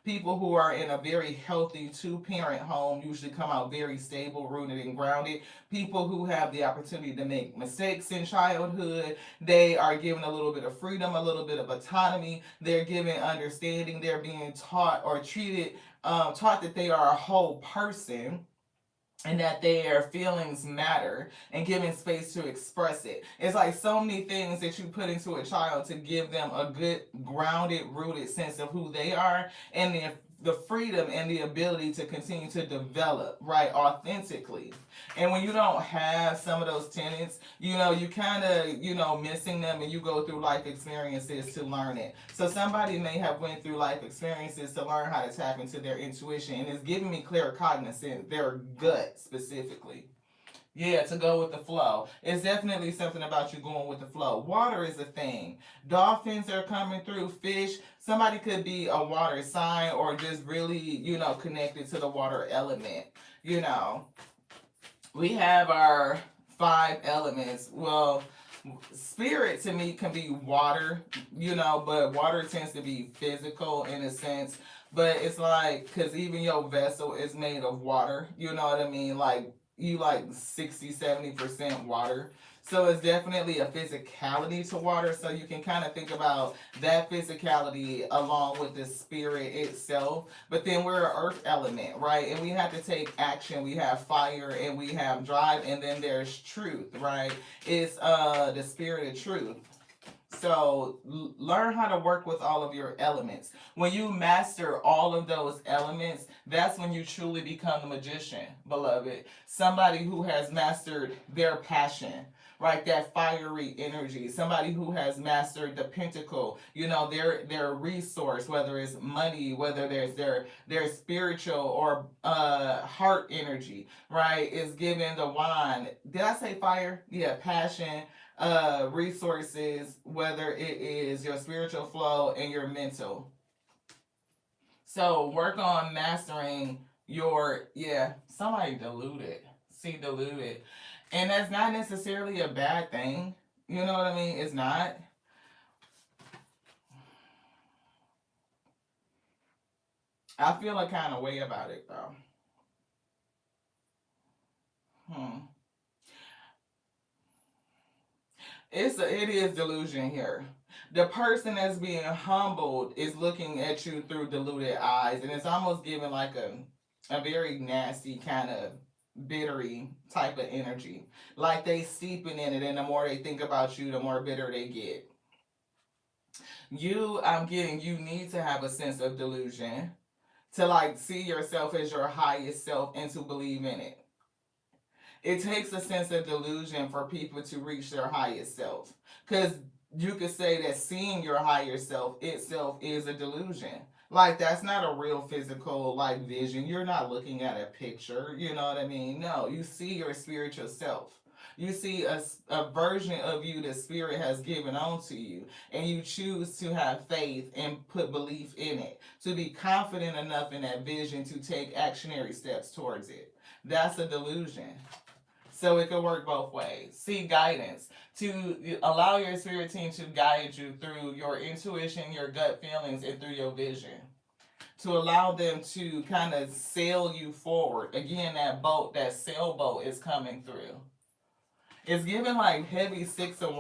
People who are in a very healthy two-parent home usually come out very stable, rooted, and grounded. People who have the opportunity to make mistakes in childhood, they are given a little bit of freedom, a little bit of autonomy. They're given understanding. They're being taught or treated, taught that they are a whole person and that their feelings matter and giving space to express it. It's like so many things that you put into a child to give them a good, grounded, rooted sense of who they are and the freedom and the ability to continue to develop, right, authentically. And when you don't have some of those tenets, you kind of, missing them, and you go through life experiences to learn it. So somebody may have went through life experiences to learn how to tap into their intuition, and it's giving me clear cognizance, their gut specifically. Yeah, to go with the flow. It's definitely something about you going with the flow. Water is a thing. Dolphins are coming through, fish. Somebody could be a water sign or just really, connected to the water element. You know, we have our five elements. Well, spirit to me can be water, but water tends to be physical in a sense. But it's like, because even your vessel is made of water, you know what I mean? Like, you like 60-70% water. So it's definitely a physicality to water. So you can kind of think about that physicality along with the spirit itself. But then we're an earth element, right? And we have to take action. We have fire and we have drive, and then there's truth, right? It's the spirit of truth. So learn how to work with all of your elements. When you master all of those elements, that's when you truly become the magician, beloved. Somebody who has mastered their passion, right? That fiery energy. Somebody who has mastered the pentacle, their resource, whether it's money, whether there's their spiritual or heart energy, right? Is given the wand. Did I say fire? Yeah, passion, resources, whether it is your spiritual flow and your mental. So work on mastering your, yeah, somebody diluted. See, diluted. And that's not necessarily a bad thing. You know what I mean? It's not. I feel a kind of way about it though. Hmm. It is delusion here. The person that's being humbled is looking at you through deluded eyes, and it's almost giving like a very nasty kind of bittery type of energy. Like they steeping in it, and the more they think about you, the more bitter they get. I'm getting, you need to have a sense of delusion to like see yourself as your highest self and to believe in it. It takes a sense of delusion for people to reach their highest self. Because you could say that seeing your higher self itself is a delusion. Like that's not a real physical like vision. You're not looking at a picture. You know what I mean? No, you see your spiritual self. You see a version of you that spirit has given onto you, and you choose to have faith and put belief in it, to be confident enough in that vision to take actionary steps towards it. That's a delusion. So it could work both ways. Seek guidance to allow your spirit team to guide you through your intuition, your gut feelings, and through your vision. To allow them to kind of sail you forward. Again, that boat, that sailboat is coming through. It's giving like heavy six of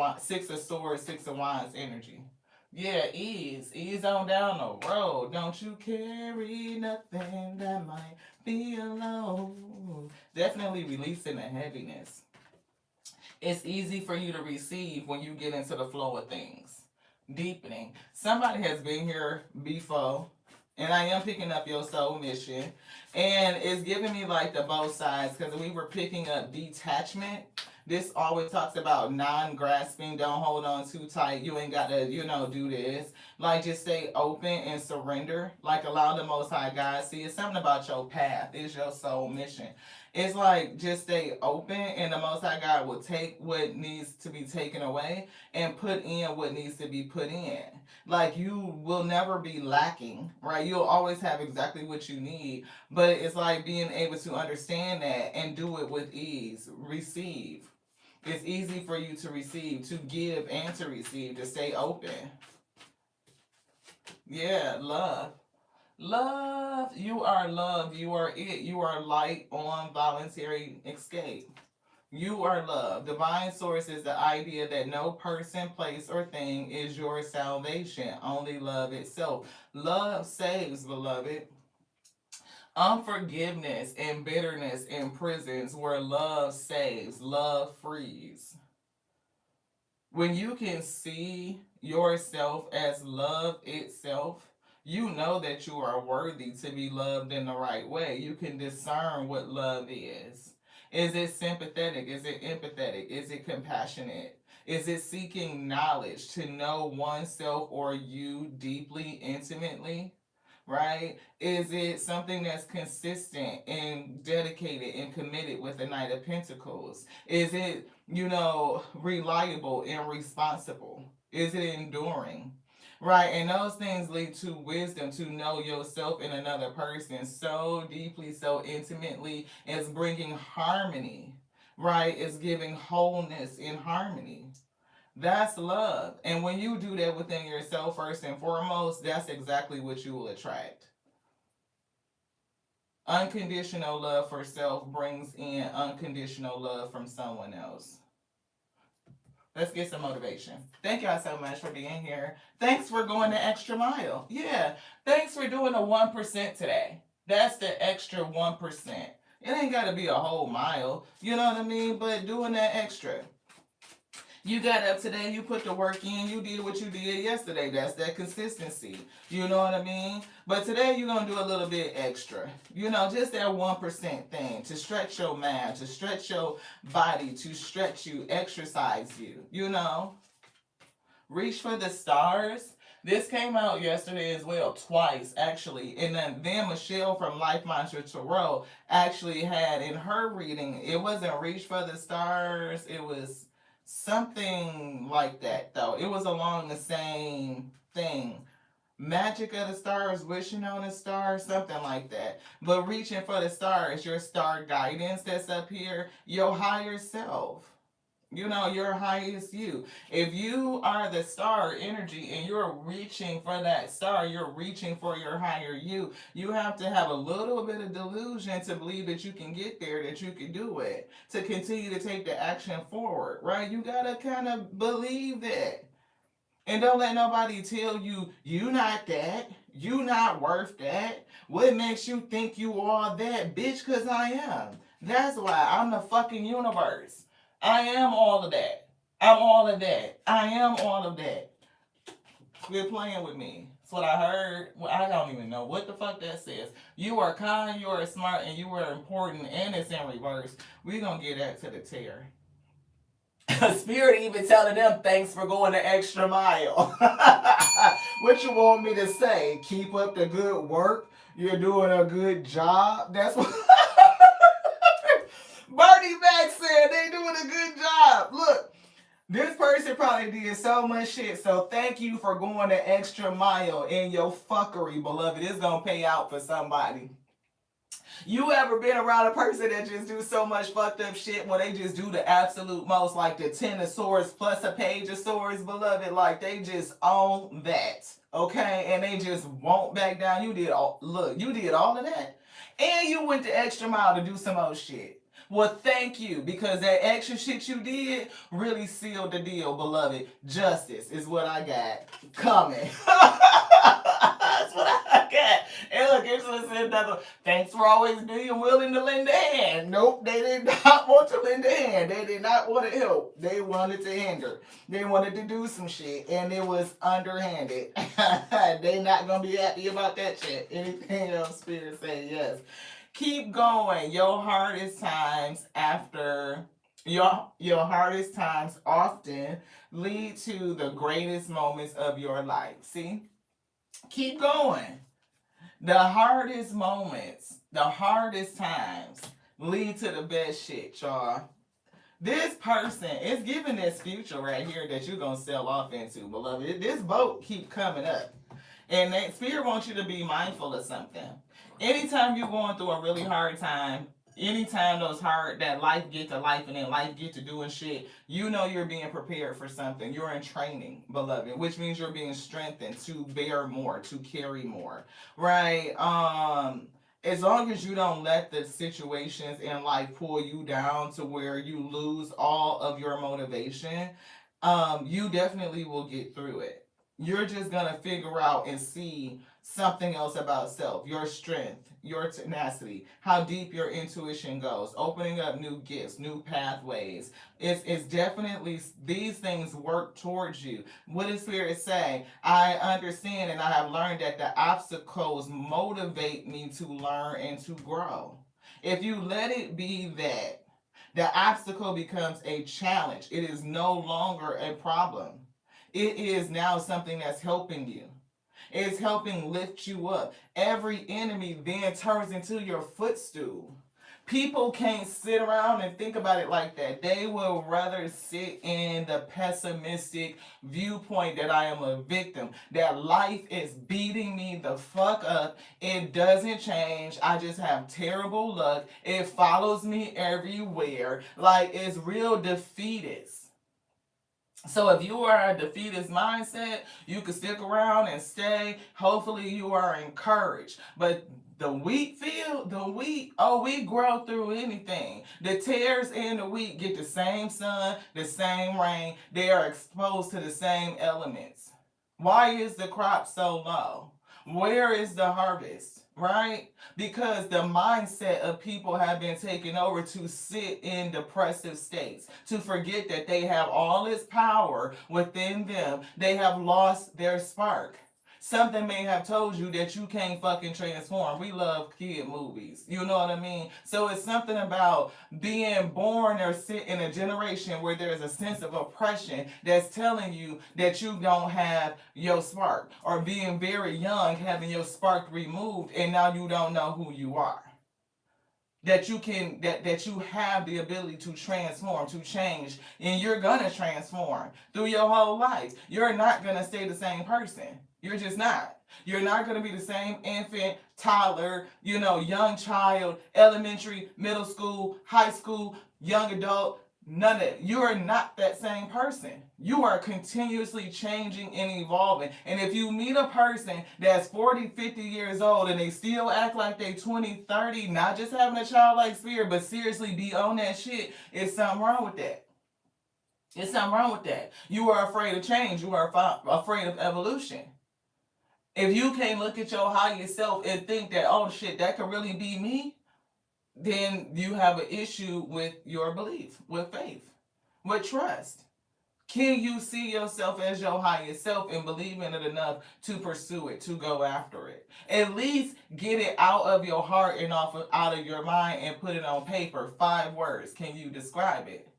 swords, six of wands energy. Yeah, ease on down the road. Don't you carry nothing that might be alone. Definitely releasing the heaviness. It's easy for you to receive when you get into the flow of things. Deepening. Somebody has been here before, and I am picking up your soul mission, and it's giving me like the both sides because we were picking up detachment. This always talks about non-grasping. Don't hold on too tight. You ain't got to, do this. Like, just stay open and surrender. Like, allow the Most High God. See, it's something about your path. It's your soul mission. It's like just stay open, and the Most High God will take what needs to be taken away and put in what needs to be put in. Like you will never be lacking, right? You'll always have exactly what you need, but it's like being able to understand that and do it with ease. Receive. It's easy for you to receive, to give, and to receive, to stay open. Yeah, love. Love, you are love, you are it, you are light on voluntary escape. You are love. Divine source is the idea that no person, place, or thing is your salvation, only love itself. Love saves, beloved. Unforgiveness and bitterness in prisons where love saves, love frees. When you can see yourself as love itself, you know that you are worthy to be loved in the right way. You can discern what love is. Is it sympathetic? Is it empathetic? Is it compassionate? Is it seeking knowledge to know oneself or you deeply, intimately? Right? Is it something that's consistent and dedicated and committed with the Knight of Pentacles? Is it, reliable and responsible? Is it enduring? Right, and those things lead to wisdom to know yourself and another person so deeply, so intimately. It's bringing harmony, right? It's giving wholeness in harmony. That's love. And when you do that within yourself, first and foremost, that's exactly what you will attract. Unconditional love for self brings in unconditional love from someone else. Let's get some motivation. Thank y'all so much for being here. Thanks for going the extra mile. Yeah. Thanks for doing the 1% today. That's the extra 1%. It ain't got to be a whole mile. You know what I mean? But doing that extra. You got up today, you put the work in, you did what you did yesterday. That's that consistency. You know what I mean? But today you're going to do a little bit extra. Just that 1% thing to stretch your mind, to stretch your body, to stretch you, exercise you. Reach for the stars. This came out yesterday as well, twice actually. And then Michelle from Life Mantra Tarot actually had in her reading, it wasn't Reach for the Stars, it was something like that though. It was along the same thing. Magic of the stars, wishing on a star, something like that. But reaching for the stars, your star guidance that's up here, your higher self. Your highest you. If you are the star energy and you're reaching for that star, you're reaching for your higher you. You have to have a little bit of delusion to believe that you can get there, that you can do it, to continue to take the action forward, right? You gotta kind of believe that. And don't let nobody tell you, you not that, you not worth that. What makes you think you are that, bitch? Because I am. That's why I'm the fucking universe. I am all of that. I'm all of that. I am all of that. Quit playing with me. That's what I heard. Well, I don't even know what the fuck that says. You are kind, you are smart, and you are important, and it's in reverse. We're going to get that to the tear. Spirit even telling them thanks for going the extra mile. What you want me to say? Keep up the good work. You're doing a good job. That's what Bernie Mac said. They doing a good job. Look, this person probably did so much shit. So thank you for going the extra mile in your fuckery, beloved. It's gonna pay out for somebody. You ever been around a person that just do so much fucked up shit where they just do the absolute most, like the 10 of swords plus a page of swords, beloved? Like they just own that, okay? And they just won't back down. You did all of that. And you went the extra mile to do some old shit. Well, thank you, because that extra shit you did really sealed the deal, beloved. Justice is what I got coming. That's what I got. And look, it's another. Thanks for always being willing to lend a hand. Nope, they did not want to lend a hand. They did not want to help. They wanted to hinder. They wanted to do some shit, and it was underhanded. They not gonna be happy about that shit. Anything else, Spirit say yes. Keep going. Your hardest times often lead to the greatest moments of your life. See? Keep going. The hardest moments, the hardest times lead to the best shit, y'all. This person is giving this future right here that you're gonna sell off into, beloved. This boat keep coming up. And that spirit wants you to be mindful of something. Anytime you're going through a really hard time, anytime that life get to life and then life get to doing shit, you know you're being prepared for something. You're in training, beloved, which means you're being strengthened to bear more, to carry more. Right? As long as you don't let the situations in life pull you down to where you lose all of your motivation, you definitely will get through it. You're just gonna figure out and see something else about self, your strength, your tenacity, how deep your intuition goes, opening up new gifts, new pathways. It's definitely, these things work towards you. What does Spirit say? I understand and I have learned that the obstacles motivate me to learn and to grow. If you let it be that, the obstacle becomes a challenge. It is no longer a problem. It is now something that's helping you. It's helping lift you up. Every enemy then turns into your footstool. People can't sit around and think about it like that. They will rather sit in the pessimistic viewpoint that I am a victim, that life is beating me the fuck up. It doesn't change. I just have terrible luck. It follows me everywhere. Like, it's real defeatist. So if you are a defeatist mindset, you can stick around and stay. Hopefully you are encouraged. But the wheat field, we grow through anything. The tares and the wheat get the same sun, the same rain. They are exposed to the same elements. Why is the crop so low? Where is the harvest? Right? Because the mindset of people have been taken over to sit in depressive states, to forget that they have all this power within them. They have lost their spark. Something may have told you that you can't fucking transform. We love kid movies. You know what I mean? So it's something about being born or sit in a generation where there's a sense of oppression that's telling you that you don't have your spark. Or being very young, having your spark removed, and now you don't know who you are. That you have the ability to transform, to change, and you're gonna transform through your whole life. You're not gonna stay the same person. You're just not. You're not going to be the same infant, toddler, young child, elementary, middle school, high school, young adult. None of it. You are not that same person. You are continuously changing and evolving. And if you meet a person that's 40, 50 years old and they still act like they 20, 30, not just having a childlike spirit, but seriously be on that shit, it's something wrong with that. It's something wrong with that. You are afraid of change. You are afraid of evolution. If you can't look at your higher self and think that, oh shit, that could really be me, then you have an issue with your belief, with faith, with trust. Can you see yourself as your higher self and believe in it enough to pursue it, to go after it? At least get it out of your heart and out of your mind and put it on paper. 5 words. Can you describe it?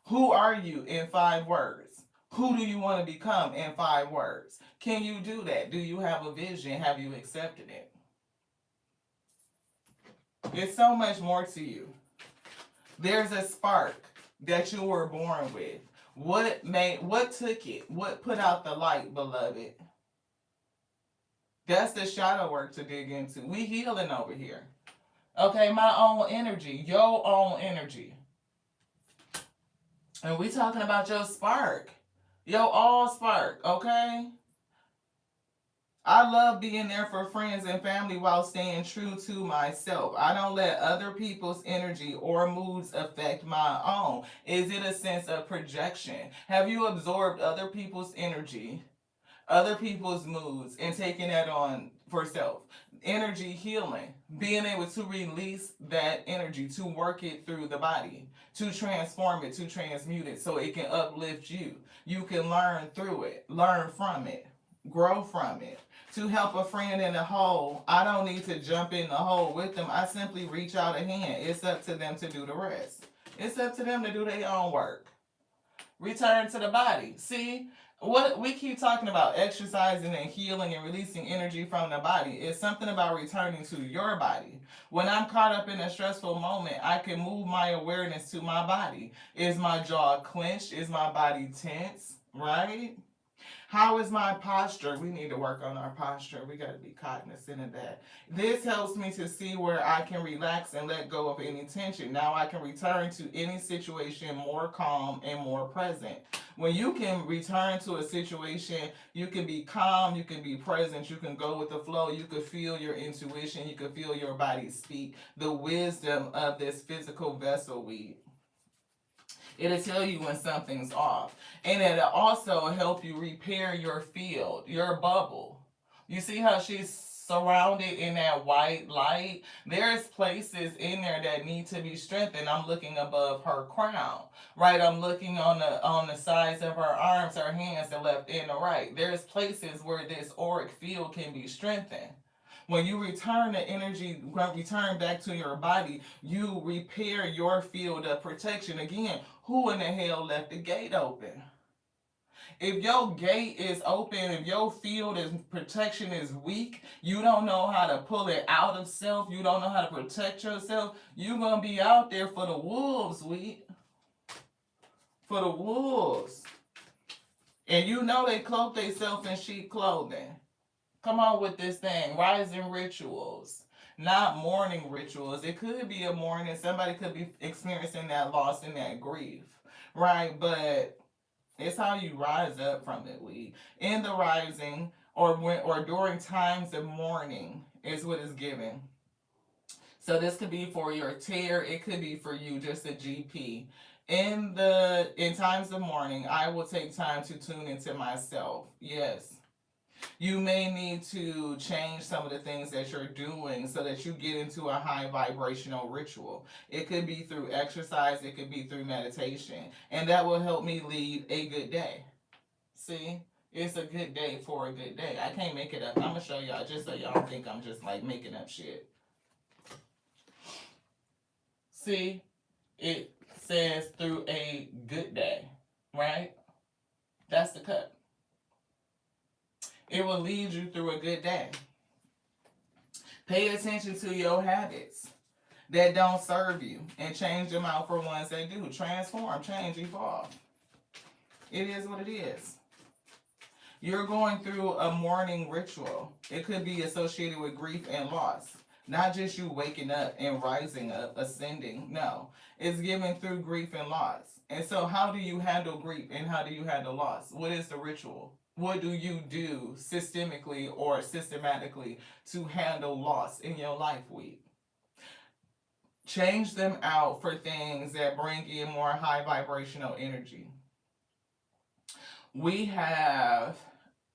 Who are you in 5 words? Who do you want to become in 5 words? Can you do that? Do you have a vision? Have you accepted it? It's so much more to you. There's a spark that you were born with. What took it? What put out the light, beloved? That's the shadow work to dig into. We healing over here. Okay, my own energy, your own energy. And we talking about your spark. Your all spark, okay? I love being there for friends and family while staying true to myself. I don't let other people's energy or moods affect my own. Is it a sense of projection? Have you absorbed other people's energy, other people's moods, and taking that on for self? Energy healing, being able to release that energy, to work it through the body, to transform it, to transmute it so it can uplift you. You can learn through it, learn from it, grow from it. To help a friend in a hole, I don't need to jump in the hole with them. I simply reach out a hand. It's up to them to do the rest. It's up to them to do their own work. Return to the body. See, What we keep talking about, exercising and healing and releasing energy from the body, is something about returning to your body. When I'm caught up in a stressful moment, I can move my awareness to my body. Is my jaw clenched? Is my body tense? Right? How is my posture? We need to work on our posture. We got to be cognizant of that. This helps me to see where I can relax and let go of any tension. Now I can return to any situation more calm and more present. When you can return to a situation, you can be calm, you can be present, you can go with the flow, you can feel your intuition, you can feel your body speak. The wisdom of this physical vessel we, it'll tell you when something's off. And it'll also help you repair your field, your bubble. You see how she's surrounded in that white light? There's places in there that need to be strengthened. I'm looking above her crown. Right? I'm looking on the sides of her arms, her hands, the left and the right. There's places where this auric field can be strengthened. When you return the energy, return back to your body, you repair your field of protection. Again, who in the hell left the gate open? If your gate is open, if your field is protection is weak, you don't know how to pull it out of self, you don't know how to protect yourself, you're gonna be out there for the wolves, for the wolves. And you know they cloak themselves in sheep clothing. Come on with this thing. Rising rituals, not mourning rituals. It could be a mourning. Somebody could be experiencing that loss and that grief, right? But it's how you rise up from it. We in the rising or during times of mourning is what is given. So this could be for your tear. It could be for you, just a GP. In times of mourning, I will take time to tune into myself. Yes, you may need to change some of the things that you're doing so that you get into a high vibrational ritual. It could be through exercise, it could be through meditation, and that will help me lead a good day. See? It's a good day for a good day. I can't make it up. I'm gonna show y'all just so y'all don't think I'm just like making up shit. See? It says through a good day, right? That's the cut. It will lead you through a good day. Pay attention to your habits that don't serve you and change them out for ones that do. Transform, change, evolve. It is what it is. You're going through a mourning ritual. It could be associated with grief and loss. Not just you waking up and rising up, ascending. No, it's given through grief and loss. And so, how do you handle grief and how do you handle loss? What is the ritual? What do you do systemically or systematically to handle loss in your life week? Change them out for things that bring in more high vibrational energy. We have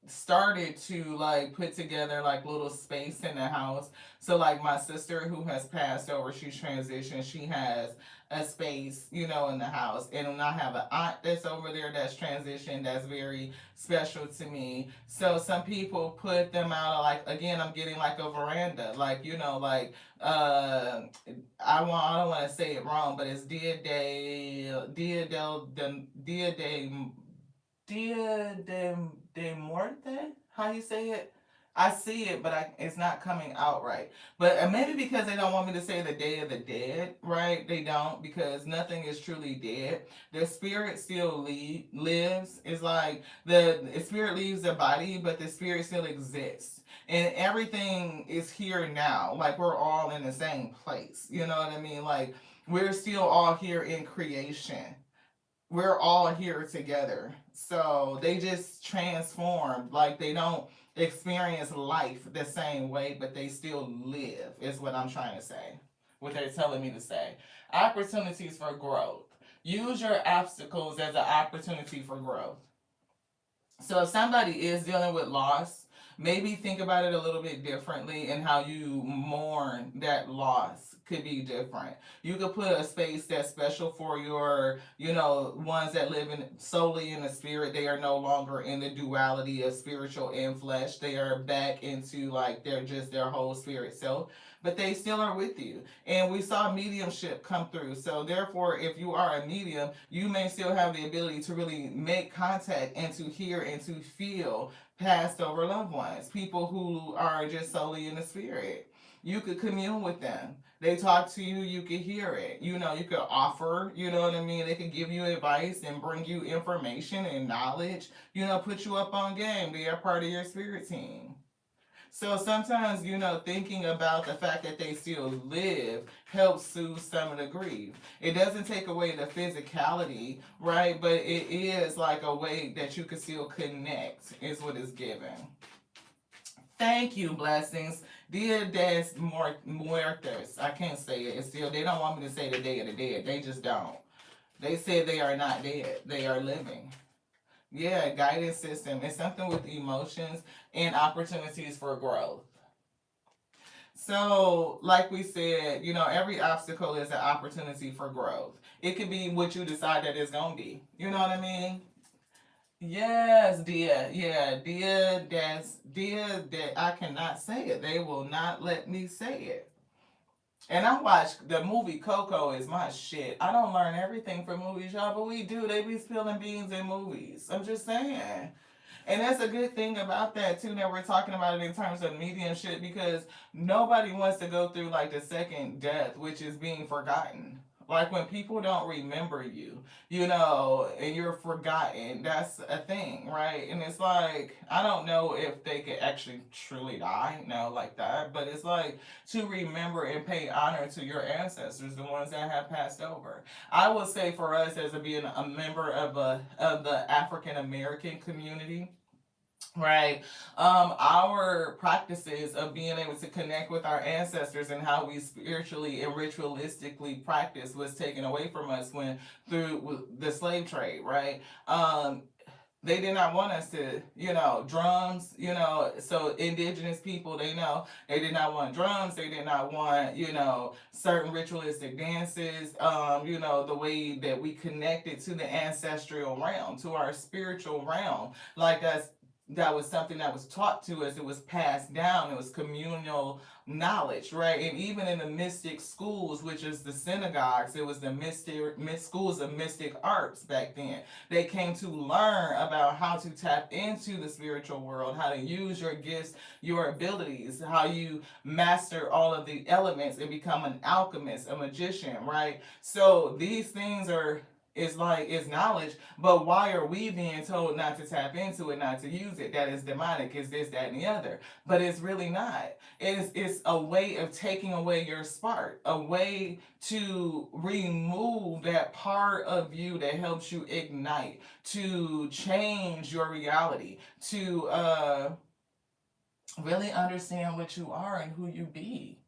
started to like put together like little space in the house. So like my sister who has passed over, she's transitioned, she has a space, in the house. And I have an aunt that's over there that's transitioned, that's very special to me. So some people put them out like, again, I'm getting like a veranda, like, like I don't want to say it wrong, but it's Dia de Muerte? How you say it? I see it, but it's not coming out right. But maybe because they don't want me to say the Day of the Dead, right? They don't, because nothing is truly dead. The spirit still lives. It's like the spirit leaves the body, but the spirit still exists. And everything is here now. Like we're all in the same place. You know what I mean? Like we're still all here in creation, we're all here together. So they just transformed. Like they don't experience life the same way, but they still live, is what I'm trying to say. What they're telling me to say. Opportunities for growth. Use your obstacles as an opportunity for growth. So if somebody is dealing with loss, maybe think about it a little bit differently, and how you mourn that loss could be different. You could put a space that's special for your, ones that live in solely in the spirit. They are no longer in the duality of spiritual and flesh. They are back into like they're just their whole spirit self, but they still are with you. And we saw mediumship come through. So therefore, if you are a medium, you may still have the ability to really make contact and to hear and to feel passed over loved ones, people who are just solely in the spirit. You could commune with them. They talk to you, you could hear it. You could offer, you know what I mean? They could give you advice and bring you information and knowledge, put you up on game. They are part of your spirit team. So sometimes, thinking about the fact that they still live helps soothe some of the grief. It doesn't take away the physicality, right? But it is like a way that you can still connect, is what it's given. Thank you, blessings. Dia des muertos. I can't say it. It's still, they don't want me to say the day of the dead. They just don't. They said they are not dead. They are living. Yeah, guidance system. It's something with emotions and opportunities for growth. So, like we said, every obstacle is an opportunity for growth. It could be what you decide that it's gonna be. You know what I mean? Yes, dear. Yeah, dear. That's dear. That I cannot say it. They will not let me say it. And I watch the movie Coco is my shit. I don't learn everything from movies, y'all, but we do. They be spilling beans in movies. I'm just saying. And that's a good thing about that too, that we're talking about it in terms of mediumship, because nobody wants to go through like the second death, which is being forgotten. Like when people don't remember you, and you're forgotten, that's a thing, right? And it's like, I don't know if they could actually truly die, no, like that, but it's like to remember and pay honor to your ancestors, the ones that have passed over. I would say for us as being a member of the African American community, right. Our practices of being able to connect with our ancestors and how we spiritually and ritualistically practice was taken away from us when through the slave trade, right? They did not want us to, drums, so indigenous people, they did not want drums, they did not want, certain ritualistic dances, the way that we connected to the ancestral realm, to our spiritual realm. Like that was something that was taught to us. It was passed down. It was communal knowledge, right? And even in the mystic schools, which is the synagogues, it was the schools of mystic arts back then. They came to learn about how to tap into the spiritual world, how to use your gifts, your abilities, how you master all of the elements and become an alchemist, a magician, right? So these things are, it's like it's knowledge, but why are we being told not to tap into it, not to use it? That is demonic, is this, that, and the other. But it's really not. It's a way of taking away your spark, a way to remove that part of you that helps you ignite, to change your reality, to really understand what you are and who you be.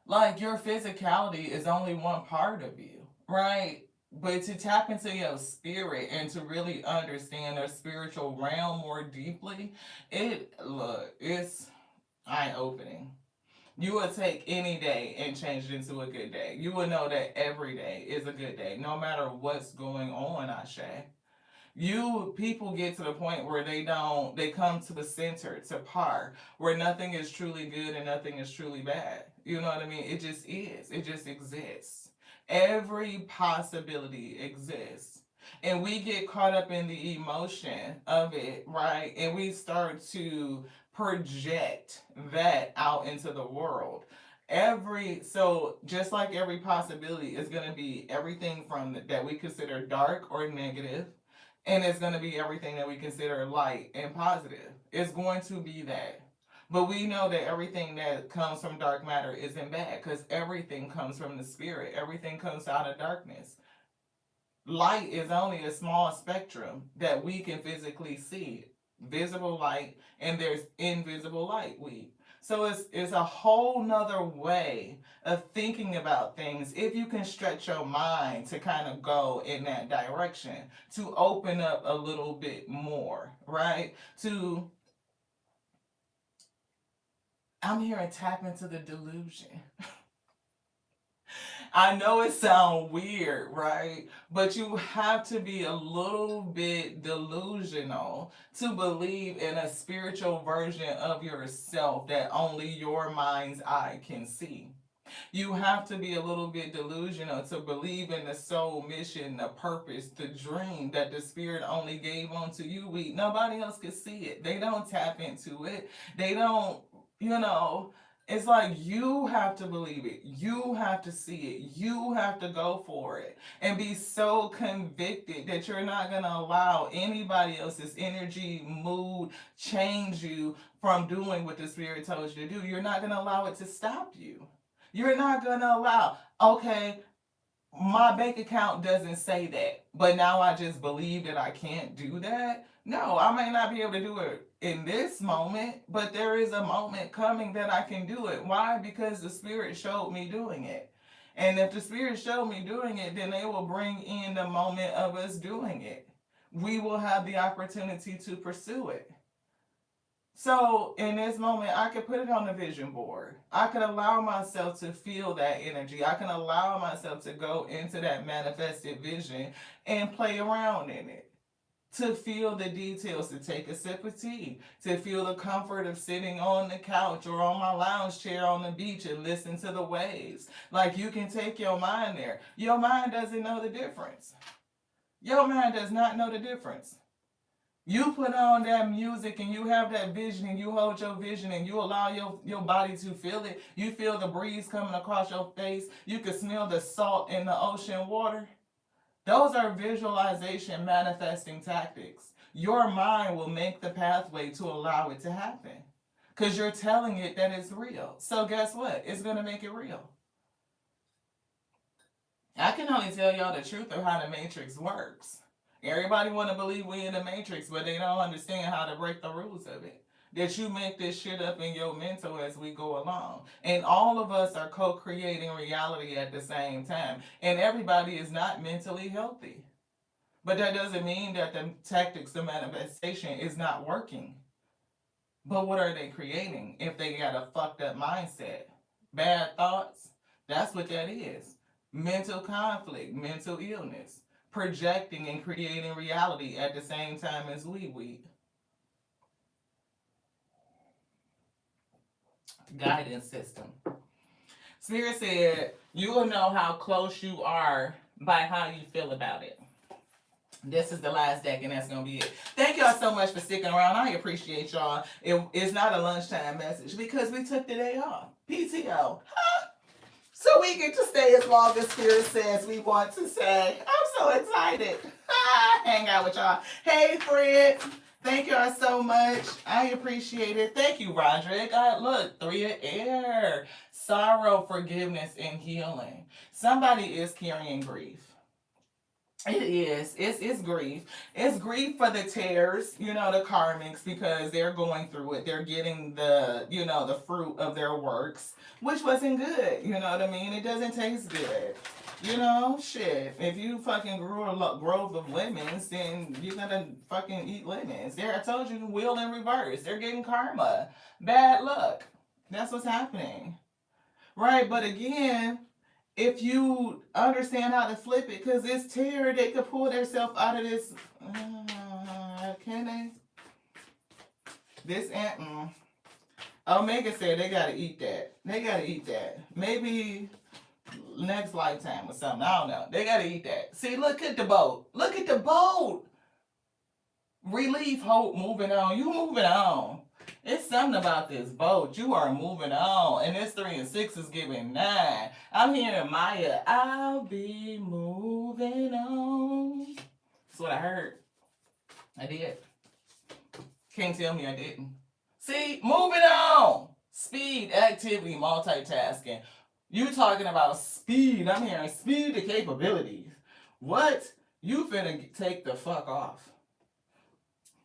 Like your physicality is only one part of you, right? But to tap into your spirit and to really understand the spiritual realm more deeply, it's eye opening. You will take any day and change it into a good day. You will know that every day is a good day, no matter what's going on, Ashe. People get to the point where they come to the center, to par, where nothing is truly good and nothing is truly bad. You know what I mean? It just is. It just exists. Every possibility exists. And we get caught up in the emotion of it, right? And we start to project that out into the world. So just like every possibility is going to be everything from that we consider dark or negative, and it's going to be everything that we consider light and positive. It's going to be that. But we know that everything that comes from dark matter isn't bad, because everything comes from the spirit. Everything comes out of darkness. Light is only a small spectrum that we can physically see. Visible light, and there's invisible light. So it's a whole nother way of thinking about things if you can stretch your mind to kind of go in that direction, to open up a little bit more, right? To I'm hearing tap into the delusion. I know it sounds weird, right? But you have to be a little bit delusional to believe in a spiritual version of yourself that only your mind's eye can see. You have to be a little bit delusional to believe in the soul mission, the purpose, the dream that the spirit only gave unto you. Nobody else could see it. They don't tap into it. They don't, you know, it's like you have to believe it. You have to see it. You have to go for it and be so convicted that you're not going to allow anybody else's energy, mood, change you from doing what the spirit told you to do. You're not going to allow it to stop you. You're not going to allow, okay, my bank account doesn't say that, but now I just believe that I can't do that. No, I may not be able to do it in this moment, but there is a moment coming that I can do it. Why? Because the Spirit showed me doing it. And if the Spirit showed me doing it, then they will bring in the moment of us doing it. We will have the opportunity to pursue it. So in this moment, I could put it on the vision board. I could allow myself to feel that energy. I can allow myself to go into that manifested vision and play around in it. To feel the details, to take a sip of tea, to feel the comfort of sitting on the couch or on my lounge chair on the beach and listen to the waves. Like you can take your mind there. Your mind doesn't know the difference. Your mind does not know the difference. You put on that music and you have that vision and you hold your vision and you allow your body to feel it. You feel the breeze coming across your face. You can smell the salt in the ocean water. Those are visualization manifesting tactics. Your mind will make the pathway to allow it to happen because you're telling it that it's real. So guess what? It's going to make it real. I can only tell y'all the truth of how the matrix works. Everybody want to believe we in the matrix, but they don't understand how to break the rules of it. That you make this shit up in your mental as we go along. And all of us are co-creating reality at the same time. And everybody is not mentally healthy. But that doesn't mean that the tactics of manifestation is not working. But what are they creating if they got a fucked up mindset? Bad thoughts? That's what that is. Mental conflict, mental illness. Projecting and creating reality at the same time as we. Guidance system. Spirit said, you will know how close you are by how you feel about it. This is the last deck, and that's going to be it. Thank y'all so much for sticking around. I appreciate y'all. It's not a lunchtime message because we took the day off. PTO. So we get to stay as long as Spirit says we want to stay. I'm so excited. Hang out with y'all. Hey, Fred. Thank y'all so much. I appreciate it. Thank you, Roderick. Look, 3 of air. Sorrow, forgiveness, and healing. Somebody is carrying grief. It is. It's grief. It's grief for the tears, the karmics, because they're going through it. They're getting the fruit of their works, which wasn't good. You know what I mean? It doesn't taste good. Shit. If you fucking grew a grove of lemons, then you're gonna fucking eat lemons. There, I told you, wheel in reverse. They're getting karma. Bad luck. That's what's happening. Right, but again, if you understand how to flip it, because this tear, they could pull themselves out of this. Can they? This Omega said they gotta eat that. They gotta eat that. Maybe next lifetime or something. I don't know. They gotta eat that. See, look at the boat. Look at the boat. Relief, hope, moving on. You moving on. It's something about this boat. You are moving on. And this 3 and 6 is giving 9. I'm hearing Maya. I'll be moving on. That's what I heard. I did. Can't tell me I didn't. See, moving on. Speed, activity, multitasking. You talking about speed. I'm hearing speed to capabilities. What? You finna take the fuck off.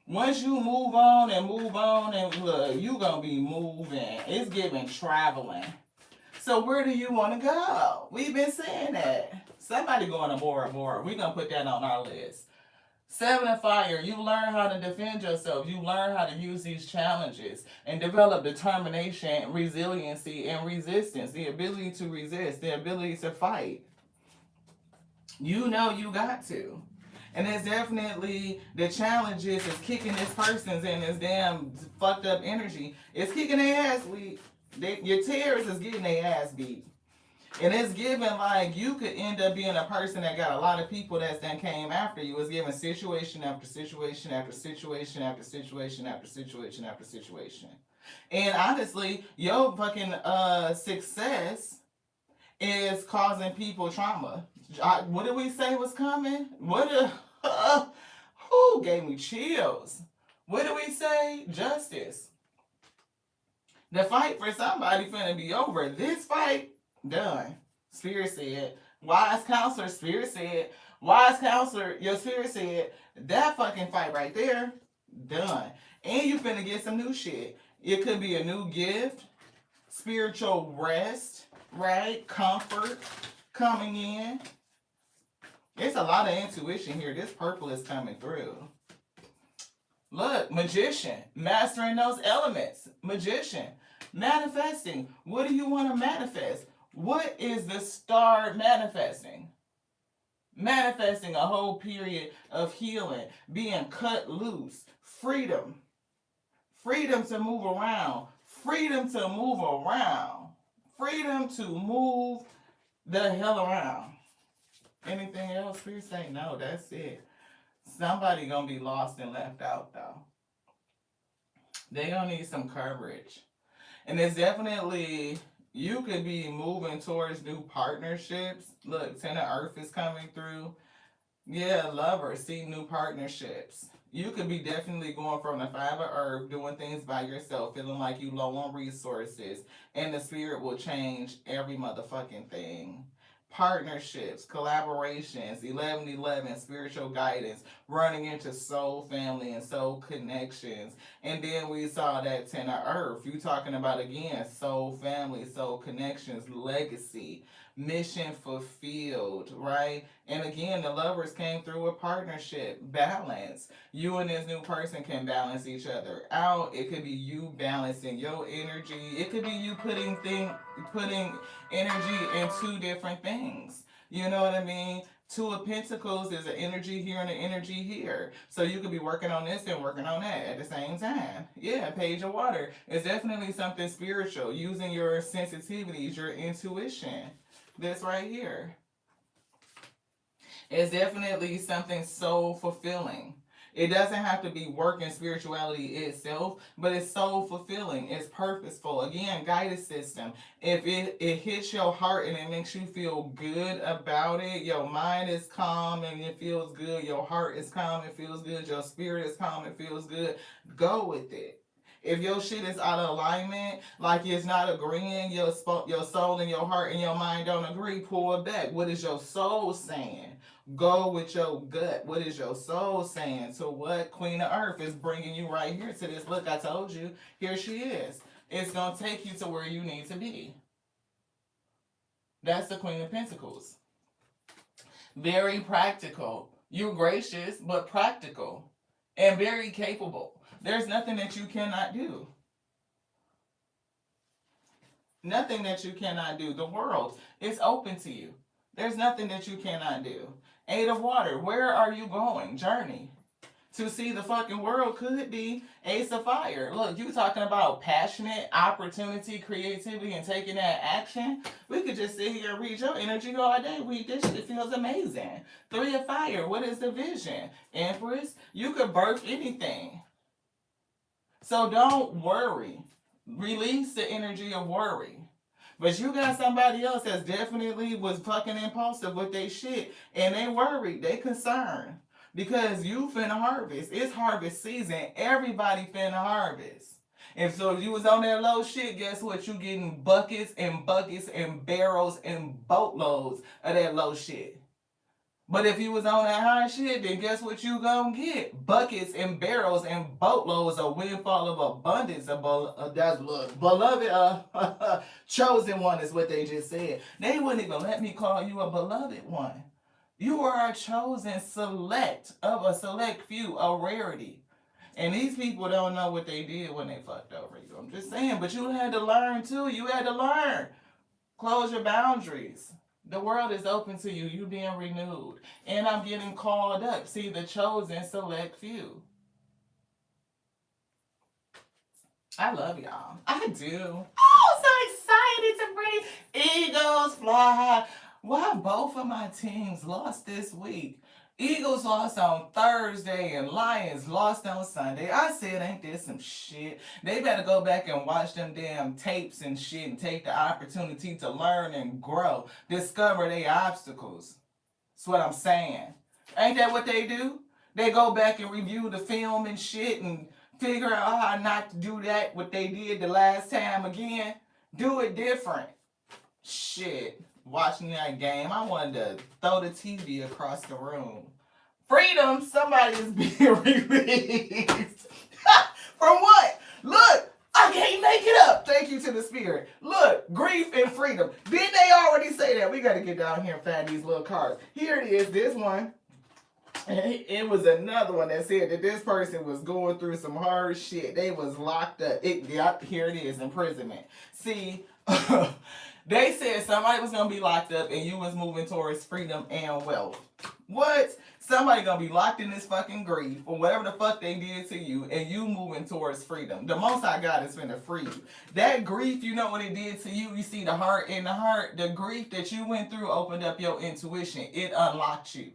Once you move on and look, you gonna be moving. It's giving traveling. So where do you want to go? We've been saying that. Somebody going to Bora Bora. We're gonna put that on our list. Seven of fire, you learn how to defend yourself. You learn how to use these challenges and develop determination, resiliency, and resistance. The ability to resist, the ability to fight. You know you got to. And it's definitely the challenges is kicking this person's in this damn fucked up energy. It's kicking their ass. Your tears is getting their ass beat. And it's given like you could end up being a person that got a lot of people that then came after you. It's given situation after situation after situation after situation after situation after situation. And honestly, your fucking success is causing people trauma. What did we say was coming? Who gave me chills? What did we say? Justice. The fight for somebody finna be over. This fight, done. Spirit said. Wise counselor, spirit said. Wise counselor, your spirit said. That fucking fight right there, done. And you finna get some new shit. It could be a new gift, spiritual rest, right? Comfort coming in. There's a lot of intuition here. This purple is coming through. Look, magician, mastering those elements. Magician, manifesting. What do you want to manifest? What is the star manifesting? Manifesting a whole period of healing, being cut loose, freedom. Freedom to move around. Freedom to move around. Freedom to move the hell around. Anything else? Please say no. That's it. Somebody gonna be lost and left out though. They gonna need some coverage. And it's definitely, you could be moving towards new partnerships. Look, Ten of Earth is coming through. Yeah, lovers, see new partnerships. You could be definitely going from the Five of Earth, doing things by yourself, feeling like you low on resources, and the spirit will change every motherfucking thing. Partnerships, collaborations, 1111, spiritual guidance, running into soul family and soul connections. And then we saw that Ten of Earth. You talking about again soul family, soul connections, legacy, mission fulfilled, right? And again, the lovers came through a partnership, balance. You and this new person can balance each other out. It could be you balancing your energy. It could be you putting energy in two different things. You know what I mean? Two of Pentacles is an energy here and an energy here. So you could be working on this and working on that at the same time. Yeah, Page of Water is definitely something spiritual, using your sensitivities, your intuition. This right here is definitely something so fulfilling. It doesn't have to be work and spirituality itself, but it's so fulfilling. It's purposeful. Again, guided system. If it hits your heart and it makes you feel good about it, your mind is calm and it feels good. Your heart is calm and feels good. Your spirit is calm and feels good. Go with it. If your shit is out of alignment, like it's not agreeing, your soul and your heart and your mind don't agree, pull it back. What is your soul saying? Go with your gut. What is your soul saying? To what? Queen of Earth is bringing you right here to this. Look, I told you. Here she is. It's going to take you to where you need to be. That's the Queen of Pentacles. Very practical. You're gracious, but practical. And very capable. There's nothing that you cannot do. Nothing that you cannot do. The world is open to you. There's nothing that you cannot do. Eight of Water. Where are you going? Journey. To see the fucking world could be Ace of Fire. Look, you talking about passionate, opportunity, creativity, and taking that action. We could just sit here and read your energy all day. This shit feels amazing. Three of Fire. What is the vision? Empress. You could birth anything. So don't worry. Release the energy of worry. But you got somebody else that's definitely was fucking impulsive with their shit. And they worried. They concerned. Because you finna harvest. It's harvest season. Everybody finna harvest. And so if you was on that low shit, guess what? You getting buckets and buckets and barrels and boatloads of that low shit. But if you was on that high shit, then guess what you gonna get? Buckets and barrels and boatloads, a windfall of abundance. That's beloved, chosen one is what they just said. They wouldn't even let me call you a beloved one. You are a chosen select of a select few, a rarity. And these people don't know what they did when they fucked over you. I'm just saying, but you had to learn too. You had to learn. Close your boundaries. The world is open to you. You being renewed. And I'm getting called up. See, the chosen select few. I love y'all. I do. Oh, so excited to bring Eagles fly high. Why both of my teams lost this week? Eagles lost on Thursday and Lions lost on Sunday. I said, ain't this some shit? They better go back and watch them damn tapes and shit and take the opportunity to learn and grow. Discover their obstacles. That's what I'm saying. Ain't that what they do? They go back and review the film and shit and figure out how not to do that what they did the last time again. Do it different. Shit. Watching that game, I wanted to throw the TV across the room. Freedom, somebody is being released. From what? Look, I can't make it up. Thank you to the spirit. Look, grief and freedom. Didn't they already say that? We got to get down here and find these little cards. Here it is, this one. It was another one that said that this person was going through some hard shit. They was locked up. Yep, here it is, imprisonment. See, they said somebody was going to be locked up and you was moving towards freedom and wealth. What? Somebody going to be locked in this fucking grief or whatever the fuck they did to you and you moving towards freedom. The most I got is finna free you. That grief, you know what it did to you? You see the heart in the heart? The grief that you went through opened up your intuition. It unlocked you.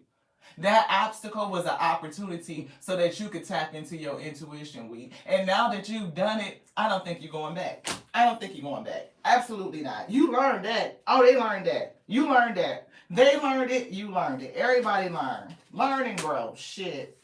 That obstacle was an opportunity so that you could tap into your intuition, And now that you've done it, I don't think you're going back. I don't think you're going back. Absolutely not. You learned that. Oh, they learned that. You learned that. They learned it. You learned it. Everybody learned. Learn and grow. Shit.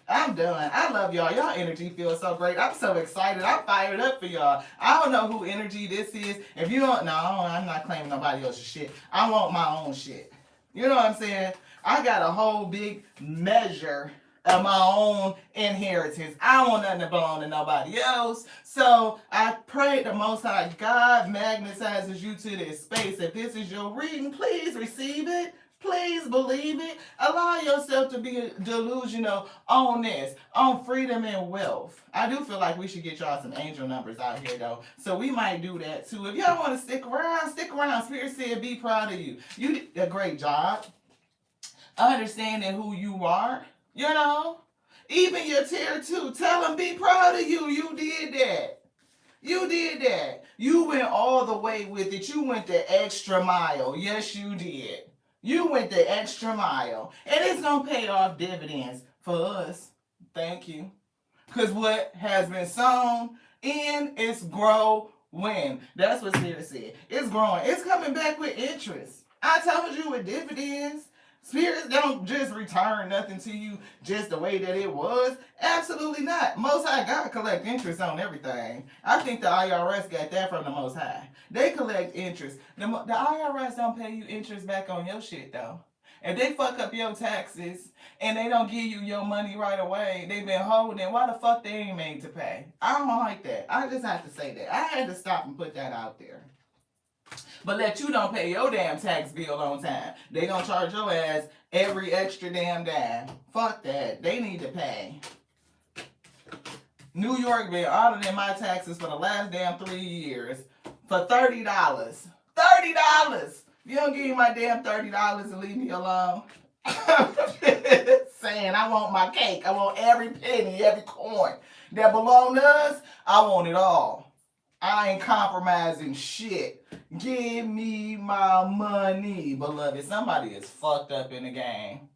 I'm done. I love y'all. Y'all energy feels so great. I'm so excited. I'm fired up for y'all. I don't know who energy this is. If you don't know, I'm not claiming nobody else's shit. I want my own shit. You know what I'm saying? I got a whole big measure of my own inheritance. I don't want nothing to belong to nobody else. So I pray the Most High God magnetizes you to this space. If this is your reading, please receive it. Please believe it. Allow yourself to be delusional on this, on freedom and wealth. I do feel like we should get y'all some angel numbers out here, though. So we might do that, too. If y'all want to stick around, stick around. Spirit said, be proud of you. You did a great job understanding who you are, you know. Even your tier 2, tell them, be proud of you. You did that. You did that. You went all the way with it. You went the extra mile. Yes, you did. You went the extra mile. And it's going to pay off dividends for us. Thank you. Because what has been sown in is growing. That's what Spirit said. It's growing. It's coming back with interest. I told you with dividends. Spirits don't just return nothing to you just the way that it was. Absolutely not. Most High God collect interest on everything. I think the IRS got that from the Most High. They collect interest. The IRS don't pay you interest back on your shit, though. If they fuck up your taxes and they don't give you your money right away, they've been holding, why the fuck they ain't made to pay? I don't like that. I just have to say that. I had to stop and put that out there. But let you don't pay your damn tax bill on time. They gonna charge your ass every extra damn dime. Fuck that. They need to pay. New York been auditing my taxes for the last damn 3 years for $30. $30! You don't give me my damn $30 and leave me alone. Saying I want my cake. I want every penny, every coin that belong to us. I want it all. I ain't compromising shit. Give me my money, beloved. Somebody is fucked up in the game.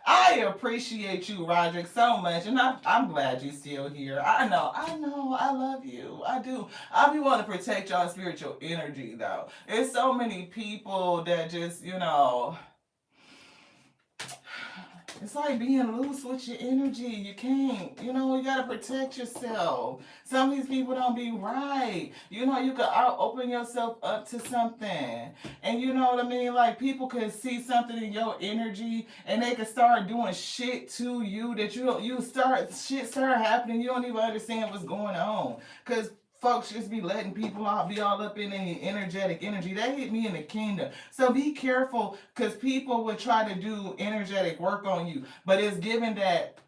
I appreciate you, Roderick, so much, and I'm glad you're still here. I know, I love you. I do. I be wanting to protect y'all spiritual energy, though. There's so many people that just, it's like being loose with your energy. You can't, you gotta protect yourself. Some of these people don't be right. You could open yourself up to something. And you know what I mean? Like, people can see something in your energy and they can start doing shit to you that shit start happening. You don't even understand what's going on. Because folks just be letting people all be all up in the energetic energy. That hit me in the kingdom. So be careful, because people would try to do energetic work on you. But it's given that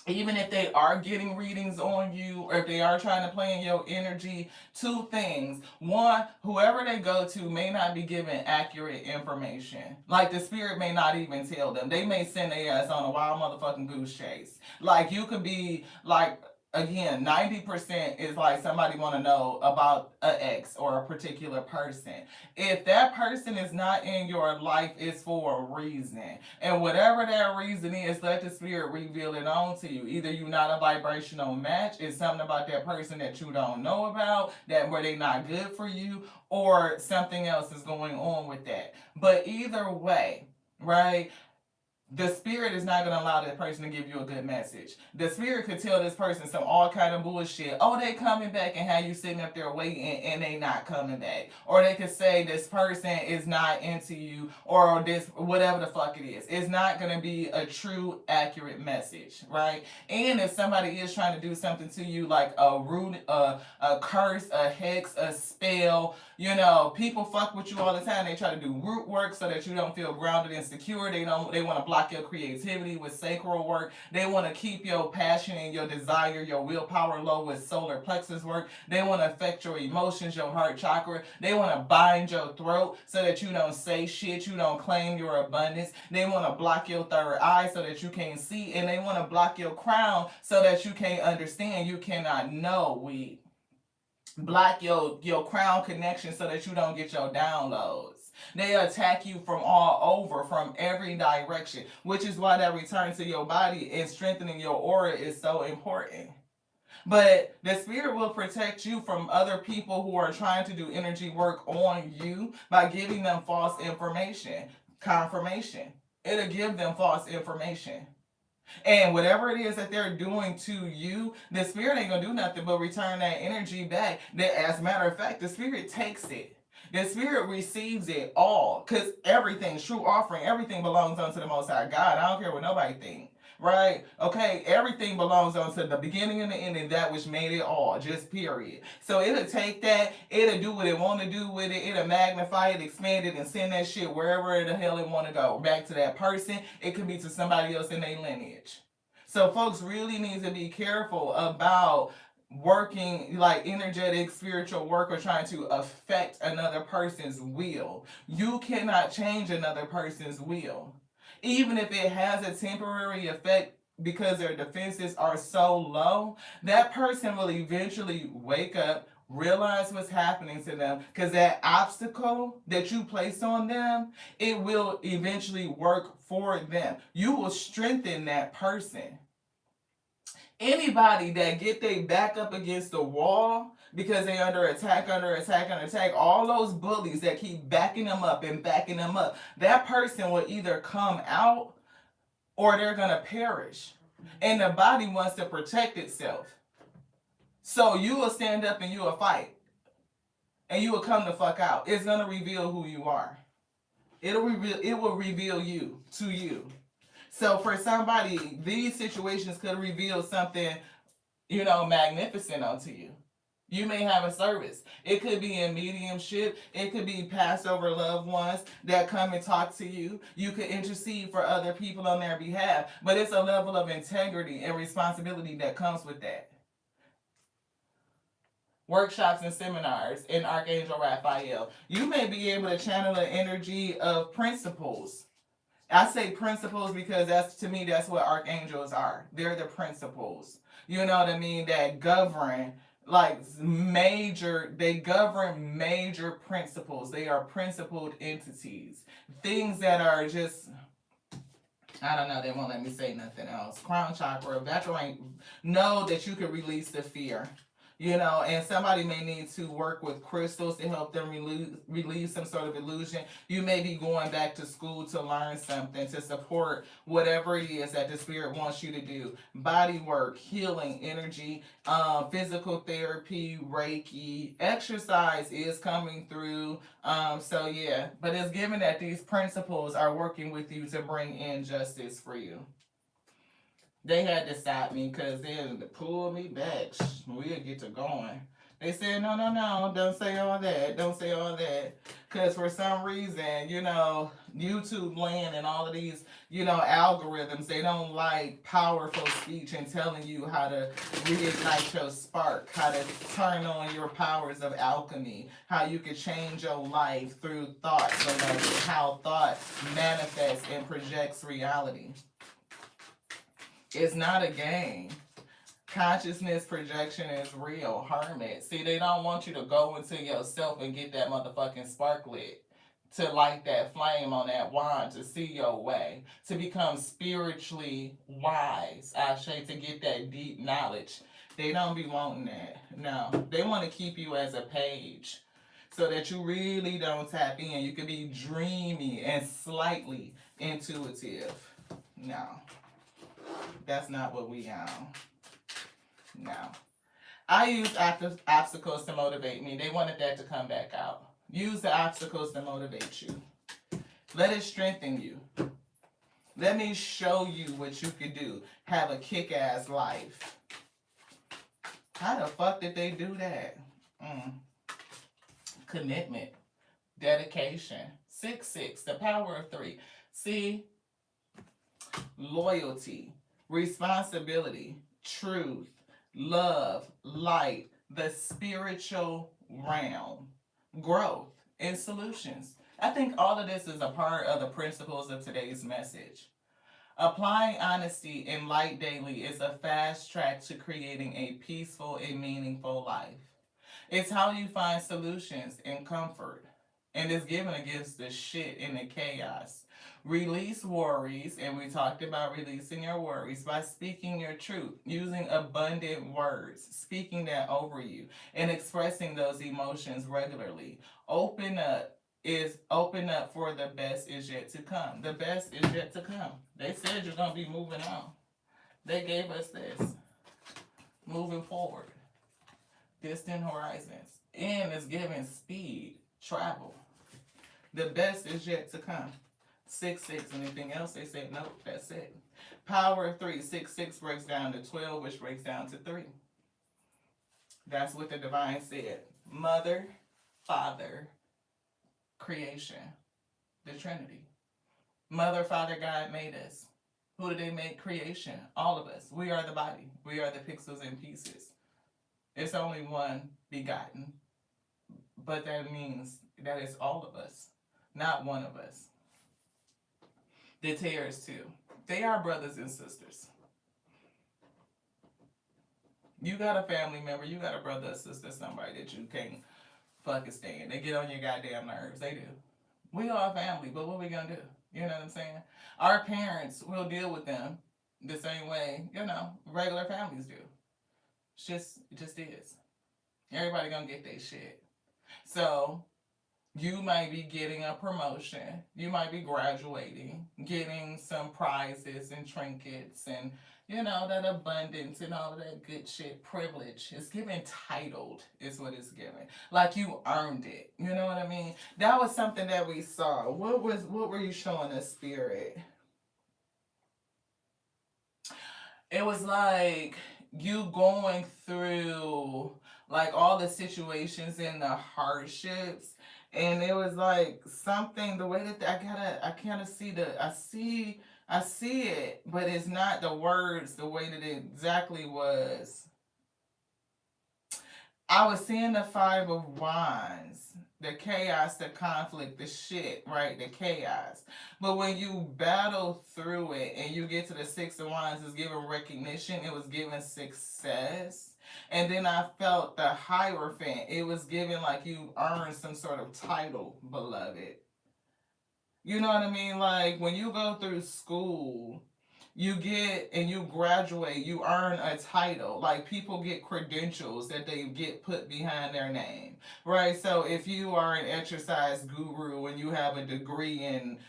even if they are getting readings on you, or if they are trying to play in your energy, two things. One, whoever they go to may not be giving accurate information. Like the spirit may not even tell them. They may send their ass on a wild motherfucking goose chase. Like you could be like, again, 90% is like somebody want to know about an ex or a particular person. If that person is not in your life, it's for a reason. And whatever that reason is, let the spirit reveal it on to you. Either you're not a vibrational match, it's something about that person that you don't know about, that where they not good for you, or something else is going on with that. But either way, right? The spirit is not going to allow that person to give you a good message. The spirit could tell this person some all kind of bullshit. Oh, they coming back, and have you sitting up there waiting and they not coming back. Or they could say this person is not into you, or this, whatever the fuck it is. It's not going to be a true, accurate message, right? And if somebody is trying to do something to you, like a root, a curse, a hex, a spell, you know, people fuck with you all the time. They try to do root work so that you don't feel grounded and secure. They want to block your creativity with sacral work. They want to keep your passion and your desire, your willpower low with solar plexus work. They want to affect your emotions, your heart chakra. They want to bind your throat so that you don't say shit, you don't claim your abundance. They want to block your third eye so that you can't see, and they want to block your crown so that you can't understand. You cannot know. We block your crown connection so that you don't get your downloads. They attack you from all over, from every direction, which is why that return to your body and strengthening your aura is so important. But the spirit will protect you from other people who are trying to do energy work on you by giving them false information, confirmation. It'll give them false information. And whatever it is that they're doing to you, the spirit ain't gonna do nothing but return that energy back. That, as a matter of fact, the spirit takes it. The spirit receives it all. Because everything, true offering, everything belongs unto the Most High God. I don't care what nobody thinks. Right? Okay, everything belongs unto the beginning and the ending, that which made it all, just period. So it'll take that, it'll do what it want to do with it, it'll magnify it, expand it, and send that shit wherever the hell it want to go. Back to that person, it could be to somebody else in their lineage. So folks really need to be careful about working like energetic spiritual work or trying to affect another person's will. You cannot change another person's will, even if it has a temporary effect, because their defenses are so low. That person will eventually wake up, realize what's happening to them, because that obstacle that you place on them, it will eventually work for them. You will strengthen that person. Anybody that get their back up against the wall because they under attack, under attack, under attack, all those bullies that keep backing them up and backing them up, that person will either come out or they're gonna perish. And the body wants to protect itself. So you will stand up and you will fight. And you will come the fuck out. It's gonna reveal who you are. It will reveal you to you. So for somebody, these situations could reveal something, you know, magnificent onto you. You may have a service. It could be in mediumship. It could be passed over loved ones that come and talk to you. You could intercede for other people on their behalf. But it's a level of integrity and responsibility that comes with that. Workshops and seminars in Archangel Raphael. You may be able to channel the energy of principles. I say principles because that's, to me, that's what archangels are. They're the principles. You know what I mean? That govern like they govern major principles. They are principled entities. Things that are just, I don't know, they won't let me say nothing else. Crown chakra, evaporate. Know that you can release the fear. You know, and somebody may need to work with crystals to help them release some sort of illusion. You may be going back to school to learn something, to support whatever it is that the spirit wants you to do. Body work, healing, energy, physical therapy, Reiki, exercise is coming through. So yeah, but it's given that these principles are working with you to bring in justice for you. They had to stop me because they had to pull me back. We'll get to going. They said, no, no, no, don't say all that. Don't say all that. Because for some reason, YouTube land and all of these, algorithms, they don't like powerful speech and telling you how to reignite your spark, how to turn on your powers of alchemy, how you can change your life through thought, beloved, how thought manifests and projects reality. It's not a game. Consciousness projection is real. Hermit. See, they don't want you to go into yourself and get that motherfucking spark lit. To light that flame on that wand, to see your way, to become spiritually wise, Ashe, to get that deep knowledge. They don't be wanting that. No. They want to keep you as a page so that you really don't tap in. You can be dreamy and slightly intuitive. No. That's not what we on. No. I use obstacles to motivate me. They wanted that to come back out. Use the obstacles to motivate you. Let it strengthen you. Let me show you what you can do. Have a kick-ass life. How the fuck did they do that? Commitment. Dedication. 6-6. The power of 3. See? Loyalty. Responsibility. Truth. Love, light, the spiritual realm, growth, and solutions. I think all of this is a part of the principles of today's message. Applying honesty and light daily is a fast track to creating a peaceful and meaningful life. It's how you find solutions and comfort, and it's given against the shit and the chaos. Release worries, and we talked about releasing your worries by speaking your truth, using abundant words, speaking that over you, and expressing those emotions regularly. Open up for the best is yet to come. The best is yet to come. They said you're gonna be moving on. They gave us this. Moving forward. Distant horizons. And it's giving speed, travel. The best is yet to come. 6-6. Anything else? They said, nope, that's it. Power of 3. 6-6 breaks down to 12, which breaks down to 3. That's what the divine said. Mother, Father, creation. The Trinity. Mother, Father, God made us. Who did they make? Creation. All of us. We are the body. We are the pixels and pieces. It's only one begotten. But that means that it's all of us, not one of us. The tears too. They are brothers and sisters. You got a family member, you got a brother or sister, somebody that you can't fucking stand. They get on your goddamn nerves. They do. We are family, but what we gonna do? You know what I'm saying? Our parents will deal with them the same way, regular families do. It just is. Everybody gonna get their shit. So you might be getting a promotion. You might be graduating, getting some prizes and trinkets and, that abundance and all of that good shit. Privilege. It's given titled is what it's given. Like you earned it. You know what I mean? That was something that we saw. What were you showing us, Spirit? It was like you going through like all the situations and the hardships, and it was like something the way that I kind of see I see it, but it's not the words the way that it exactly was. I was seeing the 5 of Wands, the chaos, the conflict, the shit, right? The chaos. But when you battle through it and you get to the 6 of Wands, it's giving recognition, it was giving success. And then I felt the Hierophant. It was giving like you earned some sort of title, beloved. You know what I mean? Like when you go through school, you get and you graduate, you earn a title. Like people get credentials that they get put behind their name, right? So if you are an exercise guru and you have a degree in,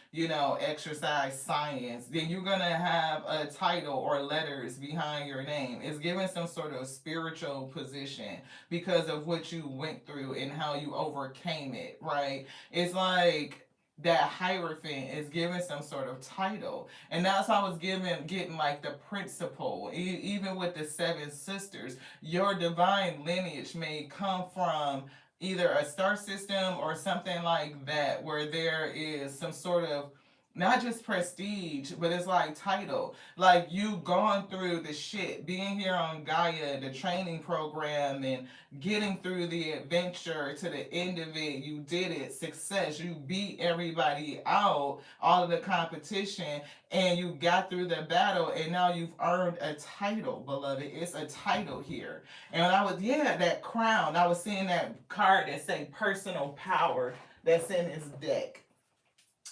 exercise science, then you're going to have a title or letters behind your name. It's given some sort of spiritual position because of what you went through and how you overcame it, right? It's like that Hierophant is given some sort of title. And that's why I was getting like the principle. Even with the seven sisters, your divine lineage may come from either a star system or something like that, where there is some sort of not just prestige, but it's like title. Like you gone through the shit, being here on Gaia, the training program, and getting through the adventure to the end of it. You did it, success. You beat everybody out, all of the competition, and you got through the battle, and now you've earned a title, beloved. It's a title here. And when I was, yeah, that crown, I was seeing that card that say personal power that's in his deck.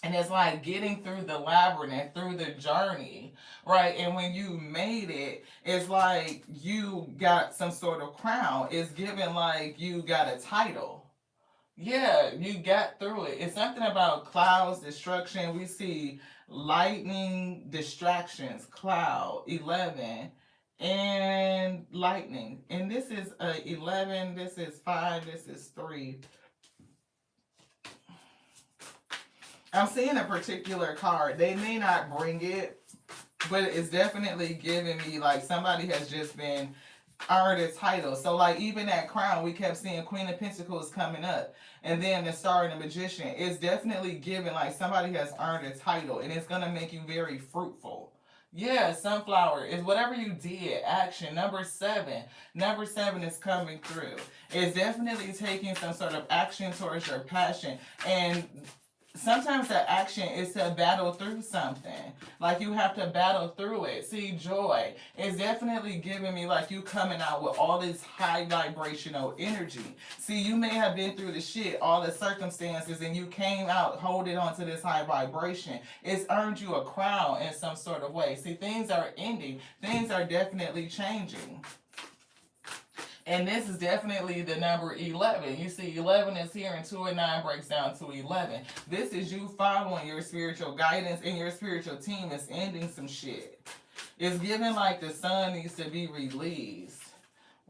And it's like getting through the labyrinth, through the journey, right? And when you made it, it's like you got some sort of crown. It's given like you got a title. Yeah, you got through it. It's something about clouds, destruction. We see lightning, distractions, cloud, 11, and lightning. And this is 11, this is 5, this is 3. I'm seeing a particular card. They may not bring it, but it's definitely giving me like somebody has just been earned a title. So like even that crown, we kept seeing Queen of Pentacles coming up, and then the Star and the Magician. It's definitely giving like somebody has earned a title, and it's gonna make you very fruitful. Yeah, sunflower is whatever you did. Action. Number 7. Number 7 is coming through. It's definitely taking some sort of action towards your passion. And sometimes the action is to battle through something. Like you have to battle through it. See, joy is definitely giving me like you coming out with all this high vibrational energy. See, you may have been through the shit, all the circumstances, and you came out holding on to this high vibration. It's earned you a crown in some sort of way. See, things are ending. Things are definitely changing. And this is definitely the number 11. You see 11 is here and 2 and 9 breaks down to 11. This is you following your spiritual guidance, and your spiritual team is ending some shit. It's giving like the sun needs to be released.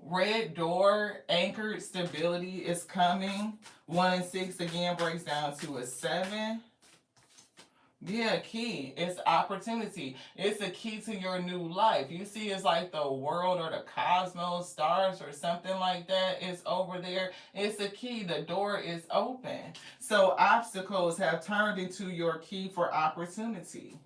Red door, anchored stability is coming. 1 and 6 again breaks down to a 7. Yeah, key. It's opportunity. It's a key to your new life. You see, it's like the world or the cosmos, stars or something like that is over there. It's a key. The door is open. So obstacles have turned into your key for opportunity.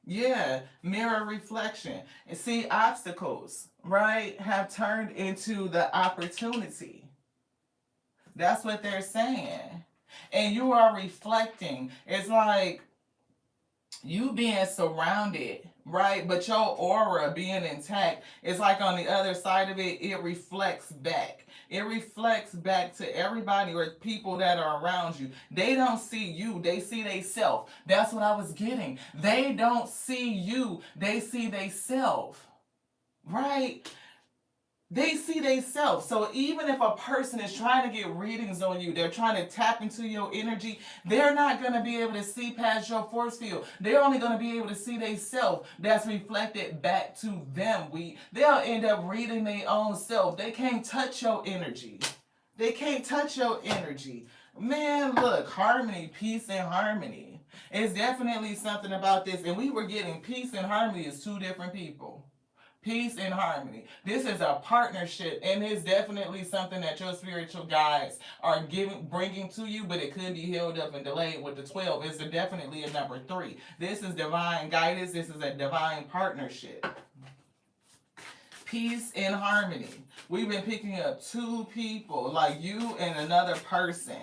Yeah, mirror reflection. And see, obstacles, right, have turned into the opportunity. That's what they're saying. And you are reflecting. It's like you being surrounded, right? But your aura being intact. It's like on the other side of it, it reflects back. It reflects back to everybody or people that are around you. They don't see you. They see they self. That's what I was getting. They don't see you. They see they self. Right? They see they self. So even if a person is trying to get readings on you, they're trying to tap into your energy, they're not going to be able to see past your force field. They're only going to be able to see they self that's reflected back to them. They'll end up reading their own self. They can't touch your energy. They can't touch your energy. Man, look, harmony, peace and harmony. It's definitely something about this. And we were getting peace and harmony as two different people. Peace and harmony. This is a partnership, and it's definitely something that your spiritual guides are bringing to you, but it could be held up and delayed with the 12. It's definitely a number 3. This is divine guidance. This is a divine partnership. Peace and harmony. We've been picking up 2 people, like you and another person.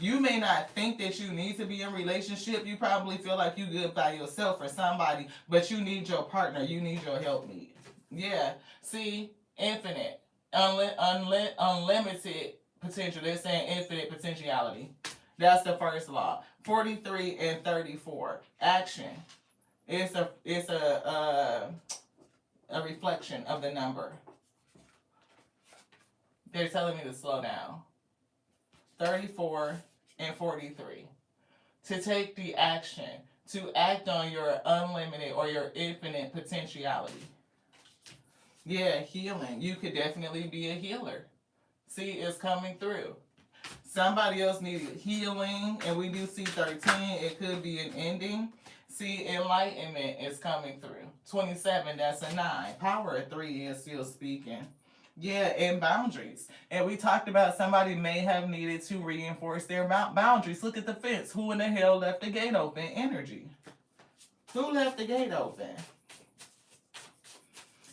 You may not think that you need to be in a relationship. You probably feel like you good by yourself or somebody, but you need your partner. You need your helpmeet. Yeah. See, infinite, unlimited potential. They're saying infinite potentiality. That's the first law. 43 and 34. Action. It's a reflection of the number. They're telling me to slow down. 34 and 43. To take the action, to act on your unlimited or your infinite potentiality. Yeah, healing. You could definitely be a healer. See, it's coming through. Somebody else needed healing, and we do see 13. It could be an ending. See, enlightenment is coming through. 27, that's a 9. Power of 3 is still speaking. Yeah, and boundaries. And we talked about somebody may have needed to reinforce their boundaries. Look at the fence. Who in the hell left the gate open? Energy. Who left the gate open?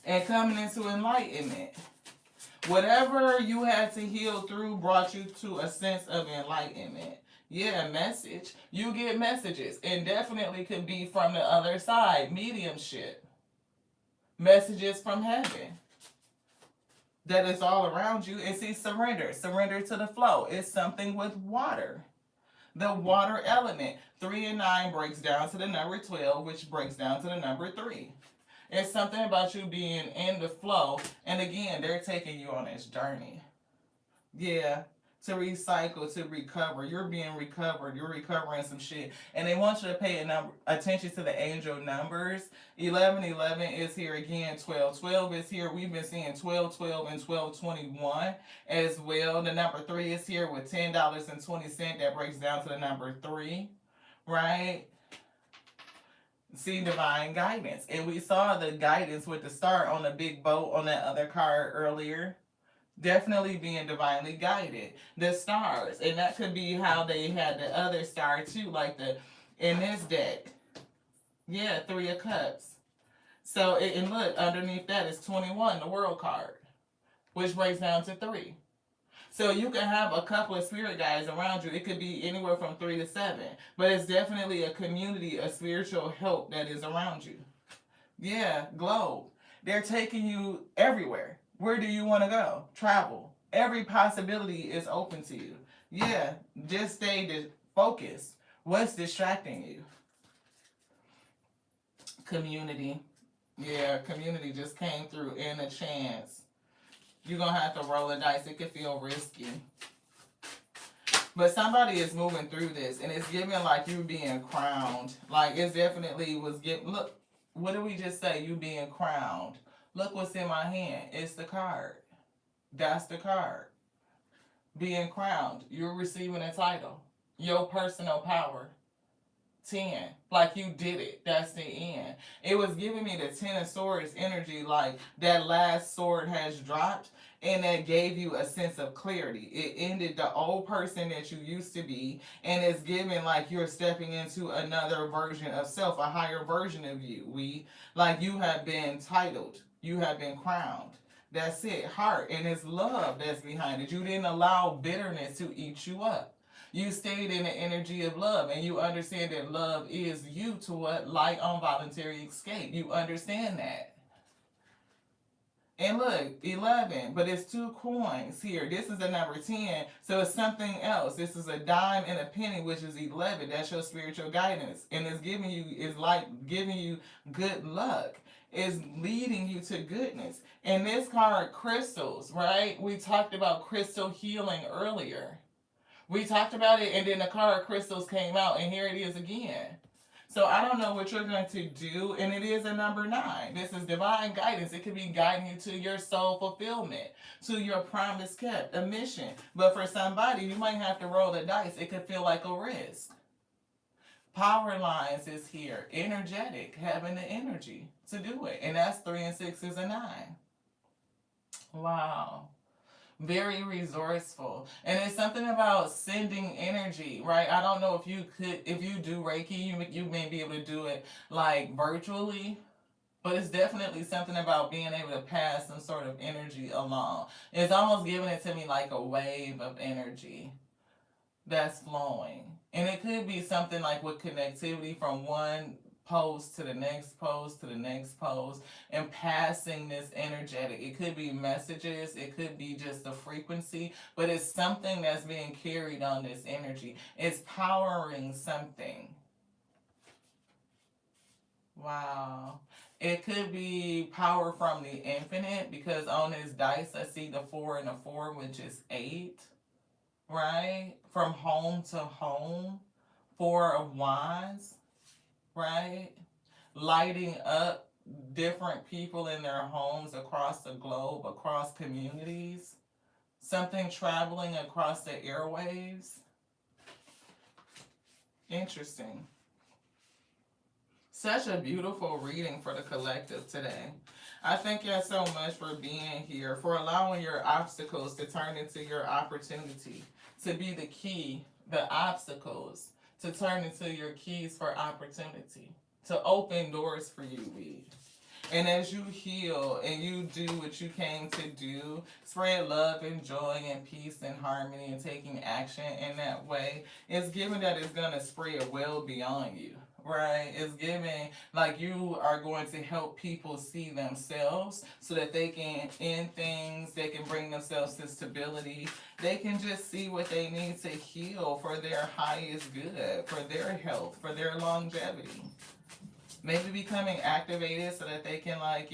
And coming into enlightenment. Whatever you had to heal through brought you to a sense of enlightenment. Yeah, message. You get messages, and definitely could be from the other side. Mediumship. Messages from heaven. That is all around you. And see, surrender. Surrender to the flow. It's something with water. The water element. 3 and 9 breaks down to the number 12, which breaks down to the number 3. It's something about you being in the flow. And again, they're taking you on this journey. Yeah. To recycle, to recover. You're being recovered. You're recovering some shit. And they want you to pay attention to the angel numbers. 1111 is here again. 1212 is here. We've been seeing 1212 and 1221 as well. The number 3 is here with $10.20. That breaks down to the number 3. Right? See divine guidance. And we saw the guidance with the star on the big boat on that other card earlier. Definitely being divinely guided. The stars. And that could be how they had the other star too. Like in this deck. Yeah, 3 of Cups. So, and look, underneath that is 21, the world card. Which breaks down to 3. So you can have a couple of spirit guides around you. It could be anywhere from 3 to 7. But it's definitely a community, a spiritual help that is around you. Yeah, globe. They're taking you everywhere. Where do you want to go? Travel. Every possibility is open to you. Yeah, just stay focused. What's distracting you? Community. Yeah, community just came through in a chance. You're going to have to roll a dice. It could feel risky. But somebody is moving through this, and it's giving like you being crowned. Like, it definitely was giving... Look, what did we just say? You being crowned. Look what's in my hand. It's the card. That's the card. Being crowned. You're receiving a title. Your personal power. 10. Like you did it. That's the end. It was giving me the 10 of Swords energy, like that last sword has dropped, and that gave you a sense of clarity. It ended the old person that you used to be, and it's giving like you're stepping into another version of self, a higher version of you. Like you have been titled. You have been crowned. That's it. Heart. And it's love that's behind it. You didn't allow bitterness to eat you up. You stayed in the energy of love, and you understand that love is you to what? Light on voluntary escape. You understand that. And look, 11, but it's 2 coins here. This is the number 10, so it's something else. This is a dime and a penny, which is 11. That's your spiritual guidance. And it's giving you, it's like giving you good luck. It's leading you to goodness. And this card, crystals, right? We talked about crystal healing earlier. We talked about it, and then the card crystals came out, and here it is again. So I don't know what you're going to do, and it is a number 9. This is divine guidance. It could be guiding you to your soul fulfillment, to your promise kept, a mission. But for somebody, you might have to roll the dice. It could feel like a risk. Power lines is here. Energetic, having the energy to do it. And that's 3 and 6 is a 9. Wow. Very resourceful. And it's something about sending energy, right? I don't know if you do Reiki, you may be able to do it like virtually, but it's definitely something about being able to pass some sort of energy along. It's almost giving it to me like a wave of energy that's flowing. And it could be something like with connectivity from one post to the next post to the next post, and passing this energetic. It could be messages, it could be just the frequency, but it's something that's being carried on this energy. It's powering something. Wow. It could be power from the infinite, because on this dice I see the 4 and a 4, which is 8, right? From home to home. 4 of Wands. Right? Lighting up different people in their homes across the globe, across communities. Something traveling across the airwaves. Interesting. Such a beautiful reading for the collective today. I thank you so much for being here, for allowing your obstacles to turn into your opportunity, to be the key, the obstacles, to turn into your keys for opportunity, to open doors for you, weed. And as you heal and you do what you came to do, spread love and joy and peace and harmony and taking action in that way, it's given that it's going to spread well beyond you. Right? It's given like you are going to help people see themselves so that they can end things, they can bring themselves to stability, they can just see what they need to heal for their highest good, for their health, for their longevity. Maybe becoming activated so that they can, like,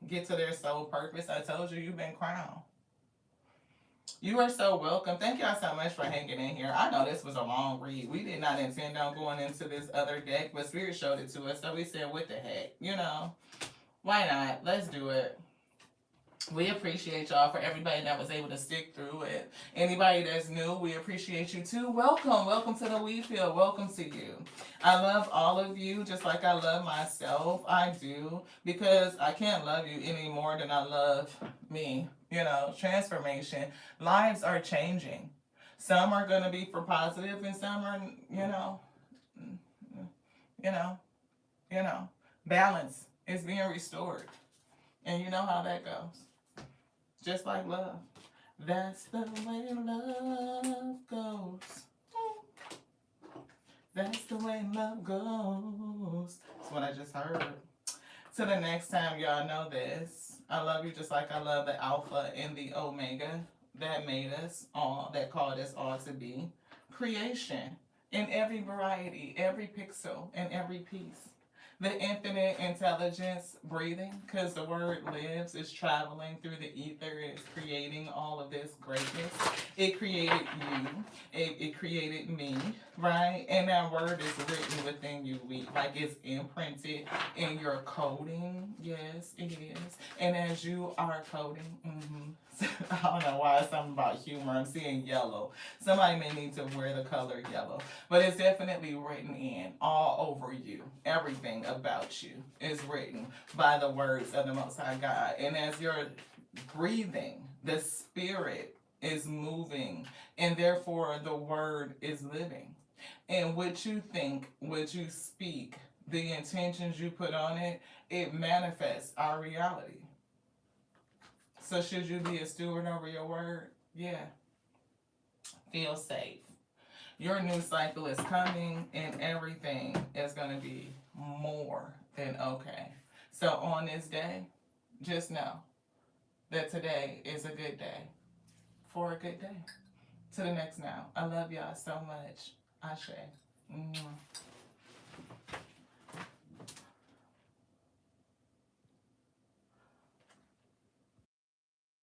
get to their soul purpose. I told you, you've been crowned. You are so welcome. Thank y'all so much for hanging in here. I know this was a long read. We did not intend on going into this other deck, but Spirit showed it to us, so we said, what the heck? Why not? Let's do it. We appreciate y'all, for everybody that was able to stick through it. Anybody that's new, we appreciate you too. Welcome. Welcome to the Weed Field. Welcome to you. I love all of you just like I love myself. I do. Because I can't love you any more than I love me. Transformation. Lives are changing. Some are going to be for positive and some are, balance is being restored. And you know how that goes. Just like love. That's the way love goes. That's the way love goes. That's what I just heard. Till the next time, y'all know this. I love you just like I love the Alpha and the Omega that made us all, that called us all to be. Creation in every variety, every pixel, and every piece. The infinite intelligence breathing, because the word lives, is traveling through the ether, it's creating all of this greatness. It created you, it created me, right? And that word is written within you, like it's imprinted in your coding. Yes, it is. And as you are coding, I don't know why it's something about humor. I'm seeing yellow. Somebody may need to wear the color yellow. But it's definitely written in all over you. Everything about you is written by the words of the Most High God. And as you're breathing, the spirit is moving. And therefore, the word is living. And what you think, what you speak, the intentions you put on it, it manifests our reality. So should you be a steward over your word? Yeah. Feel safe. Your new cycle is coming and everything is going to be more than okay. So on this day, just know that today is a good day for a good day. To the next now. I love y'all so much. Ashe.